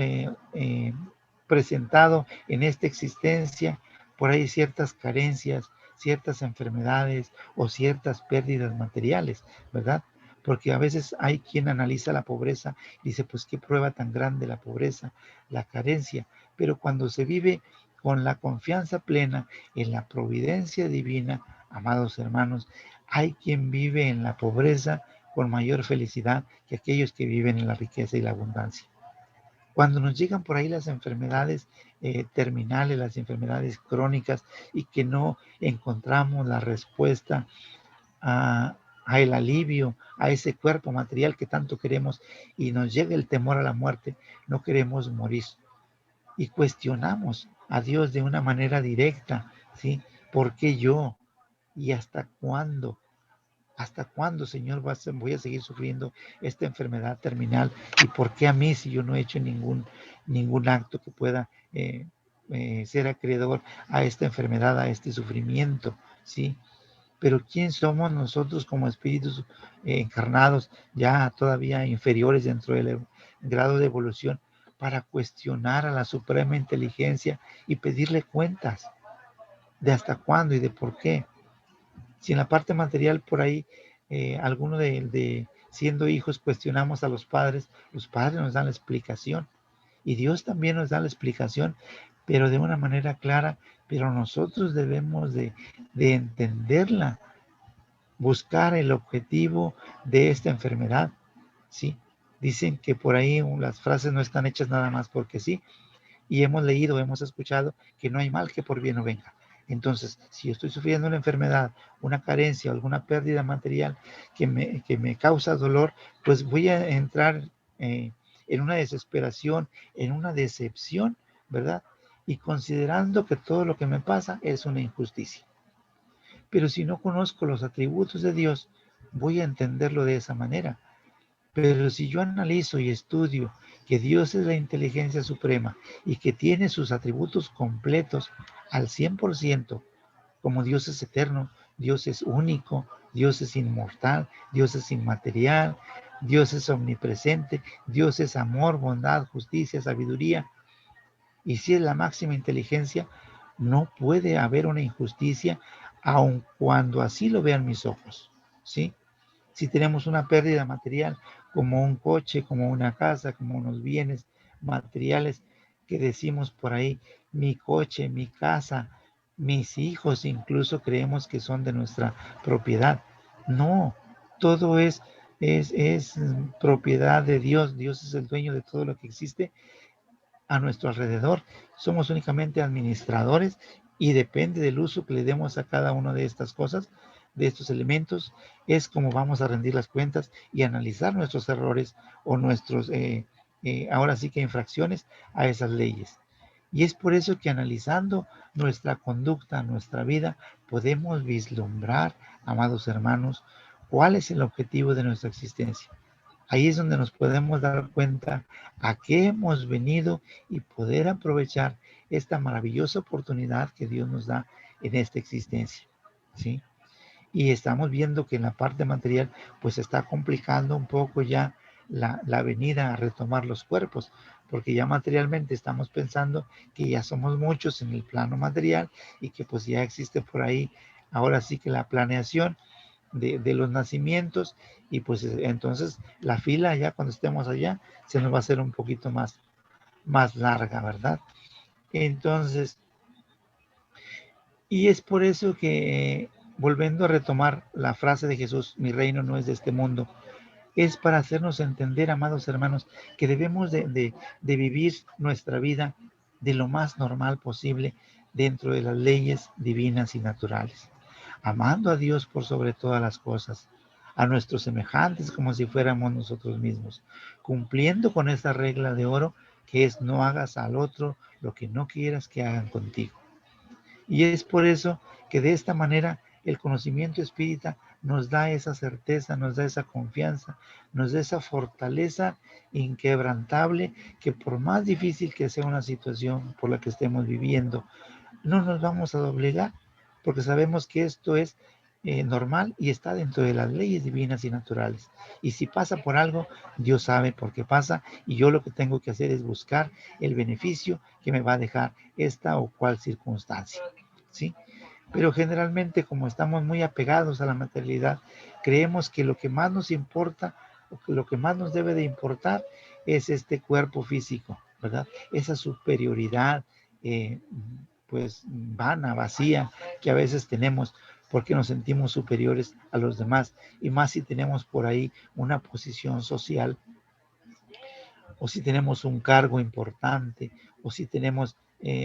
presentado en esta existencia por ahí ciertas carencias, ciertas enfermedades o ciertas pérdidas materiales, ¿verdad? Porque a veces hay quien analiza la pobreza y dice, pues qué prueba tan grande la pobreza, la carencia, pero cuando se vive con la confianza plena en la providencia divina, amados hermanos, hay quien vive en la pobreza con mayor felicidad que aquellos que viven en la riqueza y la abundancia. Cuando nos llegan por ahí las enfermedades terminales, las enfermedades crónicas y que no encontramos la respuesta a el alivio, a ese cuerpo material que tanto queremos y nos llega el temor a la muerte, no queremos morir y cuestionamos a Dios de una manera directa, ¿sí? ¿Por qué yo? ¿Y hasta cuándo? ¿Hasta cuándo, Señor, voy a seguir sufriendo esta enfermedad terminal? ¿Y por qué a mí si yo no he hecho ningún acto que pueda ser acreedor a esta enfermedad, a este sufrimiento? ¿Sí? Pero ¿quién somos nosotros como espíritus encarnados, ya todavía inferiores dentro del grado de evolución, para cuestionar a la suprema inteligencia y pedirle cuentas de hasta cuándo y de por qué? Si en la parte material por ahí, alguno de siendo hijos cuestionamos a los padres nos dan la explicación y Dios también nos da la explicación, pero de una manera clara, pero nosotros debemos de entenderla, buscar el objetivo de esta enfermedad, ¿sí? Dicen que por ahí las frases no están hechas nada más porque sí, y hemos leído, hemos escuchado que no hay mal que por bien no venga. Entonces, si yo estoy sufriendo una enfermedad, una carencia, alguna pérdida material que me causa dolor, pues voy a entrar en una desesperación, en una decepción, ¿verdad? Y considerando que todo lo que me pasa es una injusticia. Pero si no conozco los atributos de Dios, voy a entenderlo de esa manera. Pero si yo analizo y estudio que Dios es la inteligencia suprema y que tiene sus atributos completos al 100%, como Dios es eterno, Dios es único, Dios es inmortal, Dios es inmaterial, Dios es omnipresente, Dios es amor, bondad, justicia, sabiduría, y si es la máxima inteligencia, no puede haber una injusticia, aun cuando así lo vean mis ojos, ¿sí? Si tenemos una pérdida material, como un coche, como una casa, como unos bienes materiales que decimos por ahí, mi coche, mi casa, mis hijos, incluso creemos que son de nuestra propiedad. No, todo es propiedad de Dios. Dios es el dueño de todo lo que existe a nuestro alrededor. Somos únicamente administradores y depende del uso que le demos a cada una de estas cosas, de estos elementos, es como vamos a rendir las cuentas y analizar nuestros errores o nuestros, ahora sí que infracciones a esas leyes. Y es por eso que analizando nuestra conducta, nuestra vida, podemos vislumbrar, amados hermanos, cuál es el objetivo de nuestra existencia. Ahí es donde nos podemos dar cuenta a qué hemos venido y poder aprovechar esta maravillosa oportunidad que Dios nos da en esta existencia, ¿sí? Y estamos viendo que en la parte material pues está complicando un poco ya la venida a retomar los cuerpos, porque ya materialmente estamos pensando que ya somos muchos en el plano material y que pues ya existe por ahí ahora sí que la planeación de los nacimientos y pues entonces la fila ya cuando estemos allá se nos va a hacer un poquito más larga, ¿verdad? Entonces, y es por eso que volviendo a retomar la frase de Jesús, mi reino no es de este mundo, es para hacernos entender, amados hermanos, que debemos de vivir nuestra vida de lo más normal posible dentro de las leyes divinas y naturales, amando a Dios por sobre todas las cosas, a nuestros semejantes como si fuéramos nosotros mismos, cumpliendo con esa regla de oro que es no hagas al otro lo que no quieras que hagan contigo. Y es por eso que de esta manera el conocimiento espírita nos da esa certeza, nos da esa confianza, nos da esa fortaleza inquebrantable que por más difícil que sea una situación por la que estemos viviendo, no nos vamos a doblegar porque sabemos que esto es normal y está dentro de las leyes divinas y naturales. Y si pasa por algo, Dios sabe por qué pasa y yo lo que tengo que hacer es buscar el beneficio que me va a dejar esta o cual circunstancia. ¿Sí? Pero generalmente como estamos muy apegados a la materialidad, creemos que lo que más nos importa o que lo que más nos debe de importar es este cuerpo físico, ¿verdad? Esa superioridad, eh, pues vana, vacía, que a veces tenemos porque nos sentimos superiores a los demás y más si tenemos por ahí una posición social o si tenemos un cargo importante, o si tenemos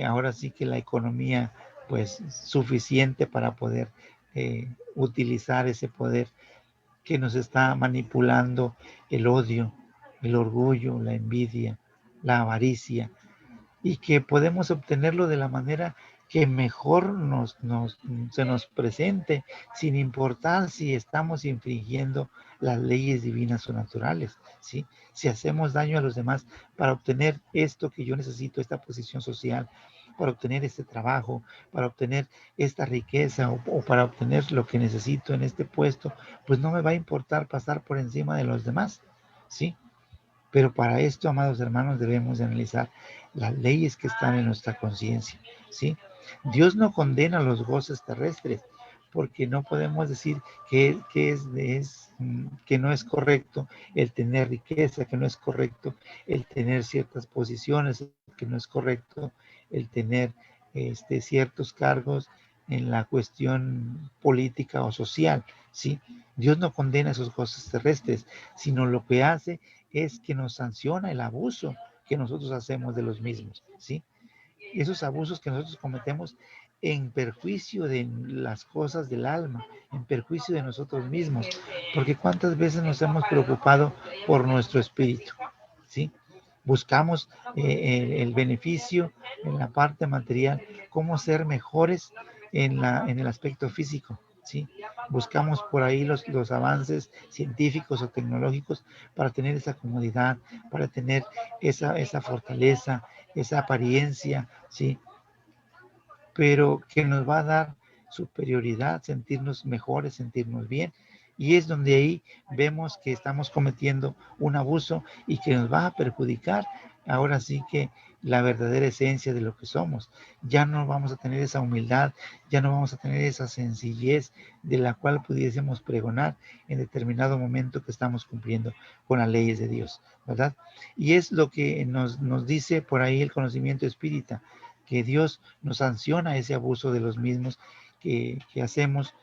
ahora sí que la economía pues suficiente para poder utilizar ese poder que nos está manipulando el odio, el orgullo, la envidia, la avaricia, y que podemos obtenerlo de la manera que mejor se nos presente, sin importar si estamos infringiendo las leyes divinas o naturales, ¿sí? Si hacemos daño a los demás para obtener esto que yo necesito, esta posición social, para obtener este trabajo, para obtener esta riqueza o para obtener lo que necesito en este puesto, pues no me va a importar pasar por encima de los demás, ¿sí? Pero para esto, amados hermanos, debemos de analizar las leyes que están en nuestra conciencia, ¿sí? Dios no condena los goces terrestres, porque no podemos decir que no es correcto el tener riqueza, que no es correcto el tener ciertas posiciones, que no es correcto el tener ciertos cargos en la cuestión política o social, ¿sí? Dios no condena esos goces terrestres, sino lo que hace es que nos sanciona el abuso que nosotros hacemos de los mismos, ¿sí? Esos abusos que nosotros cometemos en perjuicio de las cosas del alma, en perjuicio de nosotros mismos, porque cuántas veces nos hemos preocupado por nuestro espíritu, ¿sí? Buscamos el beneficio en la parte material, cómo ser mejores en el aspecto físico, ¿sí? Buscamos por ahí los avances científicos o tecnológicos para tener esa comodidad, para tener esa fortaleza, esa apariencia, ¿sí? Pero que nos va a dar superioridad, sentirnos mejores, sentirnos bien. Y es donde ahí vemos que estamos cometiendo un abuso y que nos va a perjudicar ahora sí que la verdadera esencia de lo que somos. Ya no vamos a tener esa humildad, ya no vamos a tener esa sencillez de la cual pudiésemos pregonar en determinado momento que estamos cumpliendo con las leyes de Dios, ¿verdad? Y es lo que nos dice por ahí el conocimiento espírita, que Dios nos sanciona ese abuso de los mismos que hacemos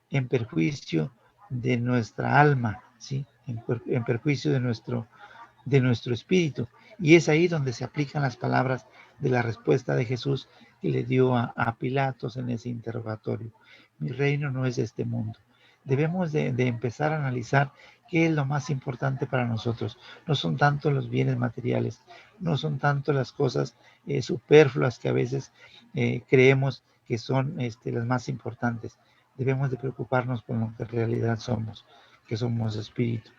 en perjuicio de nuestra alma, ¿sí? En perjuicio de nuestro espíritu. Y es ahí donde se aplican las palabras de la respuesta de Jesús que le dio a Pilatos en ese interrogatorio. Mi reino no es de este mundo. Debemos de empezar a analizar qué es lo más importante para nosotros. No son tanto los bienes materiales, no son tanto las cosas superfluas que a veces creemos que son las más importantes. Debemos de preocuparnos por lo que en realidad somos, que somos espíritu.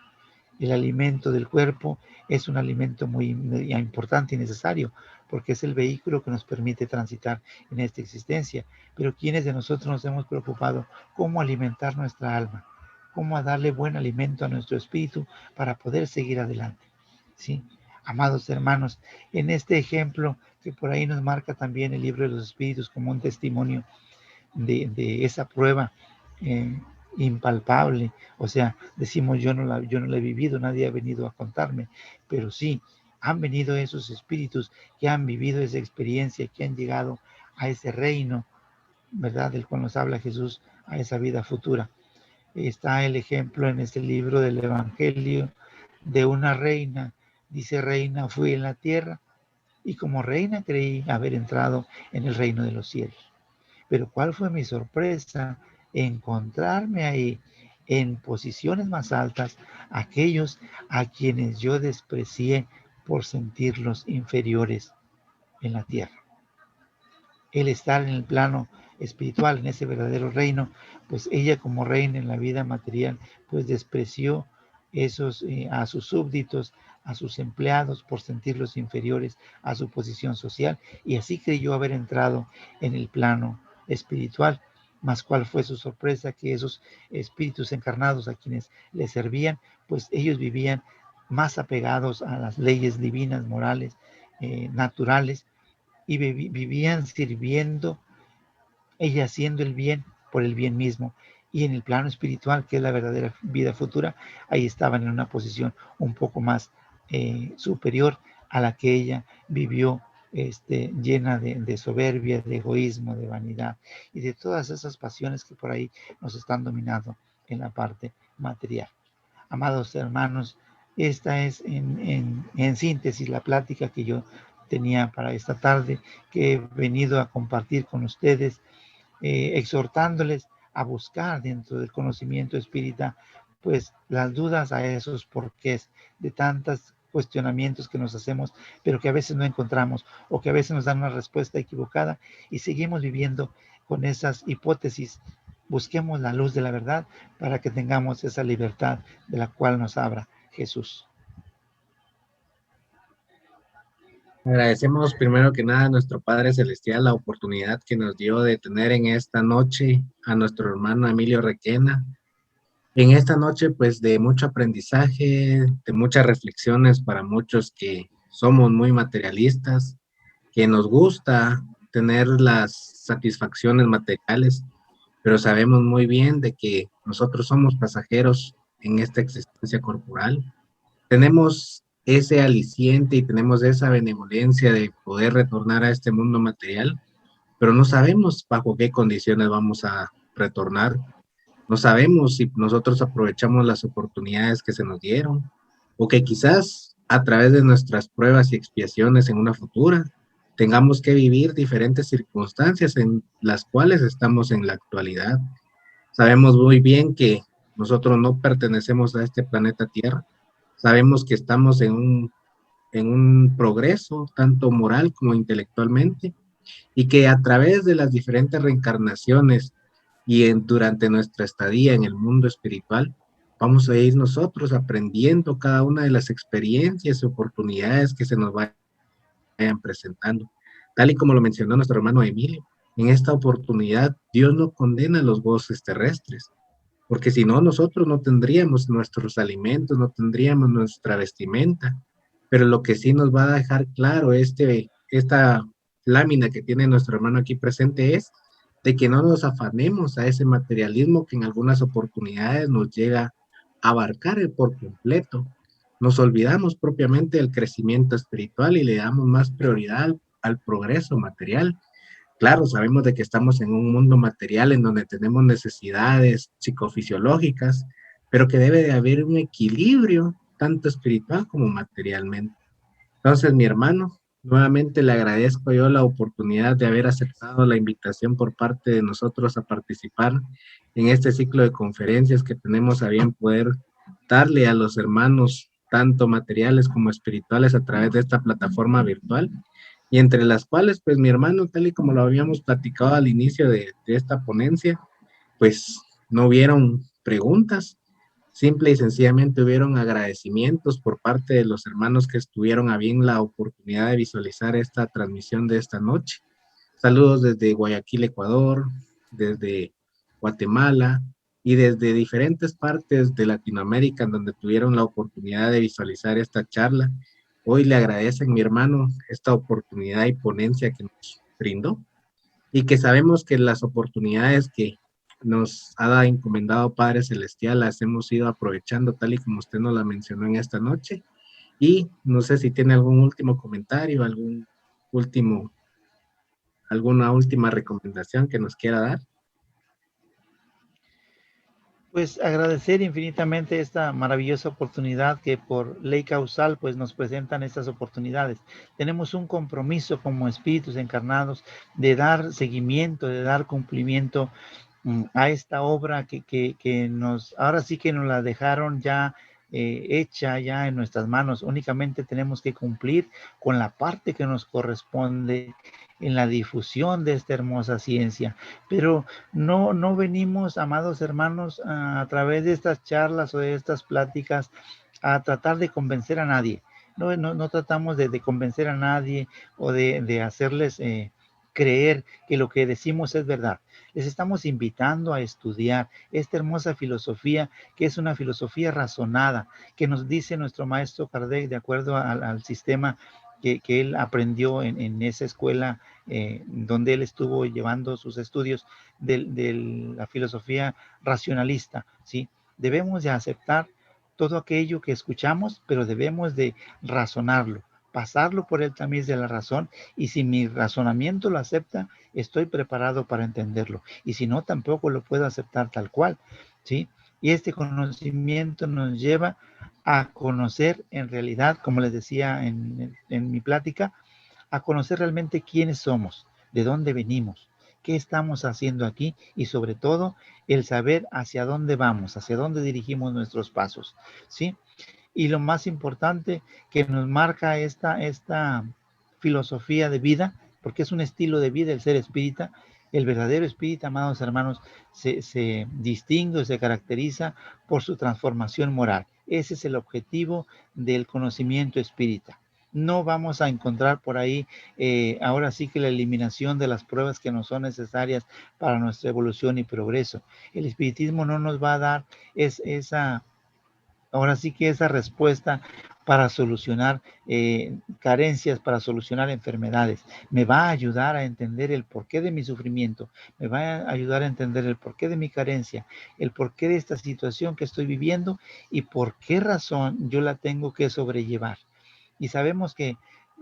El alimento del cuerpo es un alimento muy importante y necesario, porque es el vehículo que nos permite transitar en esta existencia. Pero ¿quiénes de nosotros nos hemos preocupado cómo alimentar nuestra alma? Cómo darle buen alimento a nuestro espíritu para poder seguir adelante. ¿Sí? Amados hermanos, en este ejemplo que por ahí nos marca también el libro de los espíritus como un testimonio de esa prueba eh, impalpable. O sea, decimos, yo no la he vivido, nadie ha venido a contarme, pero sí, han venido esos espíritus que han vivido esa experiencia, que han llegado a ese reino, ¿verdad? Del cual nos habla Jesús, a esa vida futura. Está el ejemplo en este libro del Evangelio de una reina. Dice, reina fui en la tierra y como reina creí haber entrado en el reino de los cielos. Pero ¿cuál fue mi sorpresa? Encontrarme ahí en posiciones más altas aquellos a quienes yo desprecié por sentirlos inferiores en la tierra. El estar en el plano espiritual, en ese verdadero reino, pues ella como reina en la vida material, pues despreció a sus súbditos, a sus empleados por sentirlos inferiores a su posición social, y así creyó haber entrado en el plano espiritual. Mas cuál fue su sorpresa, que esos espíritus encarnados a quienes le servían, pues ellos vivían más apegados a las leyes divinas, morales, naturales, y vivían sirviendo, ella haciendo el bien por el bien mismo. Y en el plano espiritual, que es la verdadera vida futura, ahí estaban en una posición un poco más superior a la que ella vivió, llena de soberbia, de egoísmo, de vanidad y de todas esas pasiones que por ahí nos están dominando en la parte material. Amados hermanos, esta es en síntesis la plática que yo tenía para esta tarde, que he venido a compartir con ustedes, exhortándoles a buscar dentro del conocimiento espírita, pues las dudas a esos porqués de tantos cuestionamientos que nos hacemos, pero que a veces no encontramos, o que a veces nos dan una respuesta equivocada y seguimos viviendo con esas hipótesis. Busquemos la luz de la verdad para que tengamos esa libertad de la cual nos habla Jesús. Agradecemos primero que nada a nuestro Padre Celestial la oportunidad que nos dio de tener en esta noche a nuestro hermano Emilio Requena. En esta noche, pues, de mucho aprendizaje, de muchas reflexiones para muchos que somos muy materialistas, que nos gusta tener las satisfacciones materiales, pero sabemos muy bien de que nosotros somos pasajeros en esta existencia corporal. Tenemos ese aliciente y tenemos esa benevolencia de poder retornar a este mundo material, pero no sabemos bajo qué condiciones vamos a retornar. No sabemos si nosotros aprovechamos las oportunidades que se nos dieron o que quizás a través de nuestras pruebas y expiaciones en una futura tengamos que vivir diferentes circunstancias en las cuales estamos en la actualidad. Sabemos muy bien que nosotros no pertenecemos a este planeta Tierra. Sabemos que estamos en un progreso tanto moral como intelectualmente y que a través de las diferentes reencarnaciones durante nuestra estadía en el mundo espiritual, vamos a ir nosotros aprendiendo cada una de las experiencias y oportunidades que se nos vayan presentando. Tal y como lo mencionó nuestro hermano Emilio, en esta oportunidad Dios no condena los goces terrestres, porque si no, nosotros no tendríamos nuestros alimentos, no tendríamos nuestra vestimenta, pero lo que sí nos va a dejar claro esta lámina que tiene nuestro hermano aquí presente es de que no nos afanemos a ese materialismo que en algunas oportunidades nos llega a abarcar por completo. Nos olvidamos propiamente del crecimiento espiritual y le damos más prioridad al progreso material. Claro, sabemos de que estamos en un mundo material en donde tenemos necesidades psicofisiológicas, pero que debe de haber un equilibrio tanto espiritual como materialmente. Entonces, mi hermano, nuevamente le agradezco yo la oportunidad de haber aceptado la invitación por parte de nosotros a participar en este ciclo de conferencias que tenemos a bien poder darle a los hermanos, tanto materiales como espirituales, a través de esta plataforma virtual, y entre las cuales, pues mi hermano, tal y como lo habíamos platicado al inicio de esta ponencia, pues no hubieron preguntas, simple y sencillamente hubieron agradecimientos por parte de los hermanos que estuvieron a bien la oportunidad de visualizar esta transmisión de esta noche. Saludos desde Guayaquil, Ecuador, desde Guatemala y desde diferentes partes de Latinoamérica en donde tuvieron la oportunidad de visualizar esta charla. Hoy le agradecen, mi hermano, esta oportunidad y ponencia que nos brindó, y que sabemos que las oportunidades que nos ha encomendado Padre Celestial las hemos ido aprovechando tal y como usted nos la mencionó en esta noche. Y no sé si tiene algún último comentario, último, alguna última recomendación que nos quiera dar. Pues agradecer infinitamente esta maravillosa oportunidad que por ley causal pues nos presentan estas oportunidades. Tenemos un compromiso como espíritus encarnados de dar seguimiento, de dar cumplimiento a esta obra que nos, ahora sí que nos la dejaron ya hecha ya en nuestras manos. Únicamente tenemos que cumplir con la parte que nos corresponde en la difusión de esta hermosa ciencia. Pero no venimos, amados hermanos, a través de estas charlas o de estas pláticas a tratar de convencer a nadie. No tratamos de convencer a nadie o de hacerles creer que lo que decimos es verdad. Les estamos invitando a estudiar esta hermosa filosofía, que es una filosofía razonada, que nos dice nuestro maestro Kardec, de acuerdo al sistema que él aprendió en esa escuela donde él estuvo llevando sus estudios de la filosofía racionalista, ¿sí? Debemos de aceptar todo aquello que escuchamos, pero debemos de razonarlo, pasarlo por el tamiz de la razón, y si mi razonamiento lo acepta, estoy preparado para entenderlo, y si no, tampoco lo puedo aceptar tal cual, ¿sí? Y este conocimiento nos lleva a conocer en realidad, como les decía en mi plática, a conocer realmente quiénes somos, de dónde venimos, qué estamos haciendo aquí, y sobre todo el saber hacia dónde vamos, hacia dónde dirigimos nuestros pasos, ¿sí? Y lo más importante que nos marca esta filosofía de vida, porque es un estilo de vida el ser espírita, el verdadero espírita, amados hermanos, se distingue, se caracteriza por su transformación moral. Ese es el objetivo del conocimiento espírita. No vamos a encontrar por ahí, ahora sí que la eliminación de las pruebas que no son necesarias para nuestra evolución y progreso. El espiritismo no nos va a dar esa ahora sí que esa respuesta para solucionar carencias, para solucionar enfermedades. Me va a ayudar a entender el porqué de mi sufrimiento, me va a ayudar a entender el porqué de mi carencia, el porqué de esta situación que estoy viviendo y por qué razón yo la tengo que sobrellevar. Y sabemos que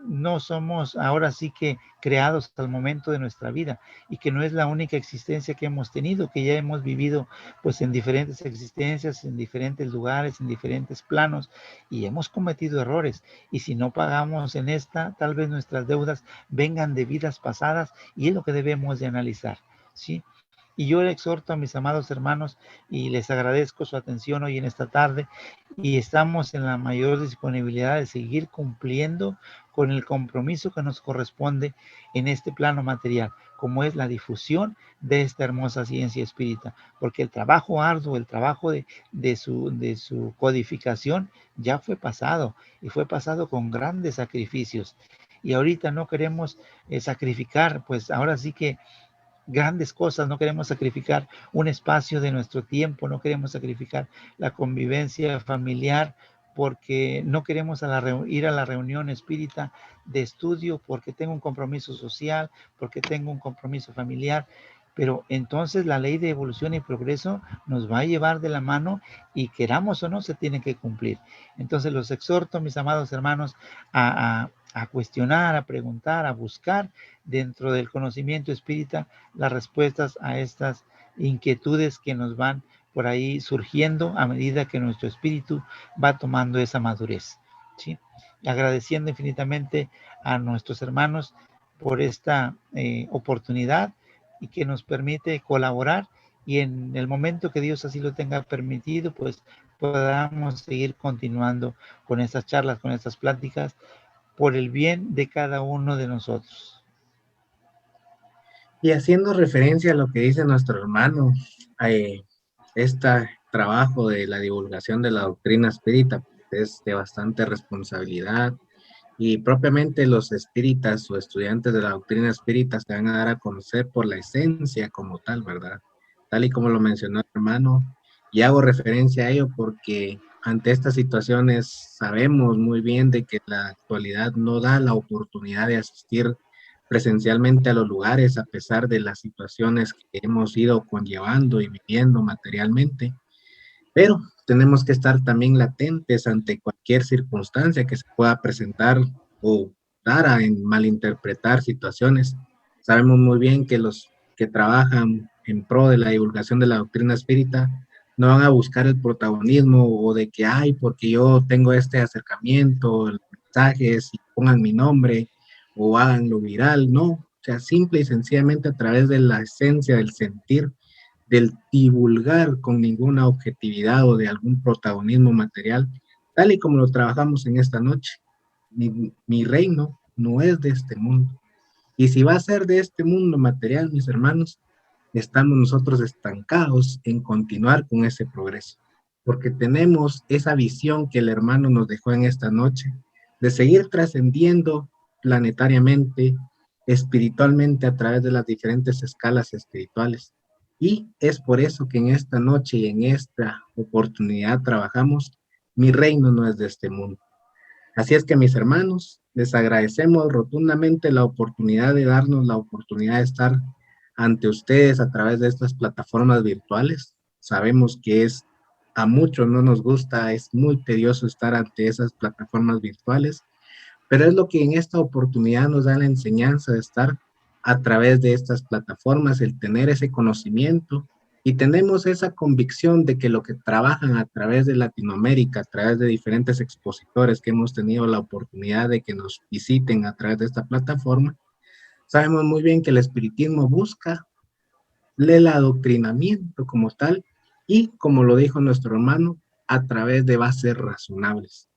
no somos ahora sí que creados hasta el momento de nuestra vida, y que no es la única existencia que hemos tenido, que ya hemos vivido pues en diferentes existencias, en diferentes lugares, en diferentes planos, y hemos cometido errores, y si no pagamos en esta, tal vez nuestras deudas vengan de vidas pasadas, y es lo que debemos de analizar, ¿sí? Y yo le exhorto a mis amados hermanos y les agradezco su atención hoy en esta tarde, y estamos en la mayor disponibilidad de seguir cumpliendo con el compromiso que nos corresponde en este plano material, como es la difusión de esta hermosa ciencia espírita, porque el trabajo arduo, el trabajo de su codificación ya fue pasado, y fue pasado con grandes sacrificios. Y ahorita no queremos sacrificar, pues ahora sí que grandes cosas, no queremos sacrificar un espacio de nuestro tiempo, no queremos sacrificar la convivencia familiar, porque no queremos ir a la reunión espírita de estudio, porque tengo un compromiso social, porque tengo un compromiso familiar. Pero entonces la ley de evolución y progreso nos va a llevar de la mano, y queramos o no, se tiene que cumplir. Entonces los exhorto, mis amados hermanos, a cuestionar, a preguntar, a buscar dentro del conocimiento espírita las respuestas a estas inquietudes que nos van por ahí surgiendo a medida que nuestro espíritu va tomando esa madurez, ¿sí? agradeciendo infinitamente a nuestros hermanos por esta oportunidad y que nos permite colaborar, y en el momento que Dios así lo tenga permitido, pues podamos seguir continuando con estas charlas, con estas pláticas, por el bien de cada uno de nosotros. Y haciendo referencia a lo que dice nuestro hermano, este trabajo de la divulgación de la doctrina espírita es de bastante responsabilidad, y propiamente los espíritas o estudiantes de la doctrina espírita se van a dar a conocer por la esencia como tal, ¿verdad? Tal y como lo mencionó el hermano, y hago referencia a ello porque ante estas situaciones sabemos muy bien de que la actualidad no da la oportunidad de asistir presencialmente a los lugares a pesar de las situaciones que hemos ido conllevando y viviendo materialmente, pero tenemos que estar también latentes ante cualquier circunstancia que se pueda presentar o dar a malinterpretar situaciones. Sabemos muy bien que los que trabajan en pro de la divulgación de la doctrina espírita no van a buscar el protagonismo o de que, ay, porque yo tengo este acercamiento, los mensajes, y pongan mi nombre o háganlo viral, no. O sea, simple y sencillamente a través de la esencia del sentir, del divulgar con ninguna objetividad o de algún protagonismo material, tal y como lo trabajamos en esta noche. Mi reino no es de este mundo. Y si va a ser de este mundo material, mis hermanos, estamos nosotros estancados en continuar con ese progreso, porque tenemos esa visión que el hermano nos dejó en esta noche, de seguir trascendiendo planetariamente, espiritualmente, a través de las diferentes escalas espirituales. Y es por eso que en esta noche y en esta oportunidad trabajamos, mi reino no es de este mundo. Así es que, mis hermanos, les agradecemos rotundamente la oportunidad de darnos la oportunidad de estar ante ustedes a través de estas plataformas virtuales. Sabemos que a muchos no nos gusta, es muy tedioso estar ante esas plataformas virtuales, pero es lo que en esta oportunidad nos da la enseñanza de estar a través de estas plataformas, el tener ese conocimiento, y tenemos esa convicción de que lo que trabajan a través de Latinoamérica, a través de diferentes expositores que hemos tenido la oportunidad de que nos visiten a través de esta plataforma, sabemos muy bien que el espiritismo busca el adoctrinamiento como tal, y como lo dijo nuestro hermano, a través de bases razonables.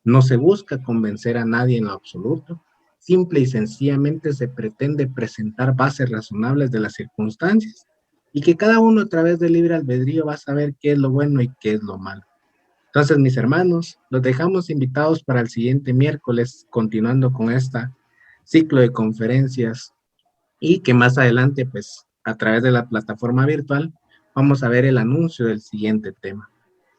No se busca convencer a nadie en lo absoluto, simple y sencillamente se pretende presentar bases razonables de las circunstancias, y que cada uno a través del libre albedrío va a saber qué es lo bueno y qué es lo malo. Entonces, mis hermanos, los dejamos invitados para el siguiente miércoles, continuando con este ciclo de conferencias, y que más adelante, pues, a través de la plataforma virtual, vamos a ver el anuncio del siguiente tema.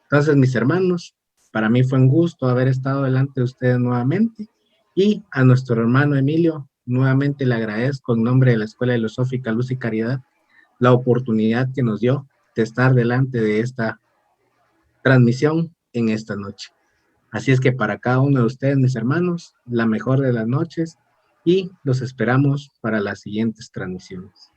Entonces, mis hermanos, para mí fue un gusto haber estado delante de ustedes nuevamente, y a nuestro hermano Emilio, nuevamente le agradezco en nombre de la Escuela Filosófica Luz y Caridad la oportunidad que nos dio de estar delante de esta transmisión en esta noche. Así es que para cada uno de ustedes, mis hermanos, la mejor de las noches, y los esperamos para las siguientes transmisiones.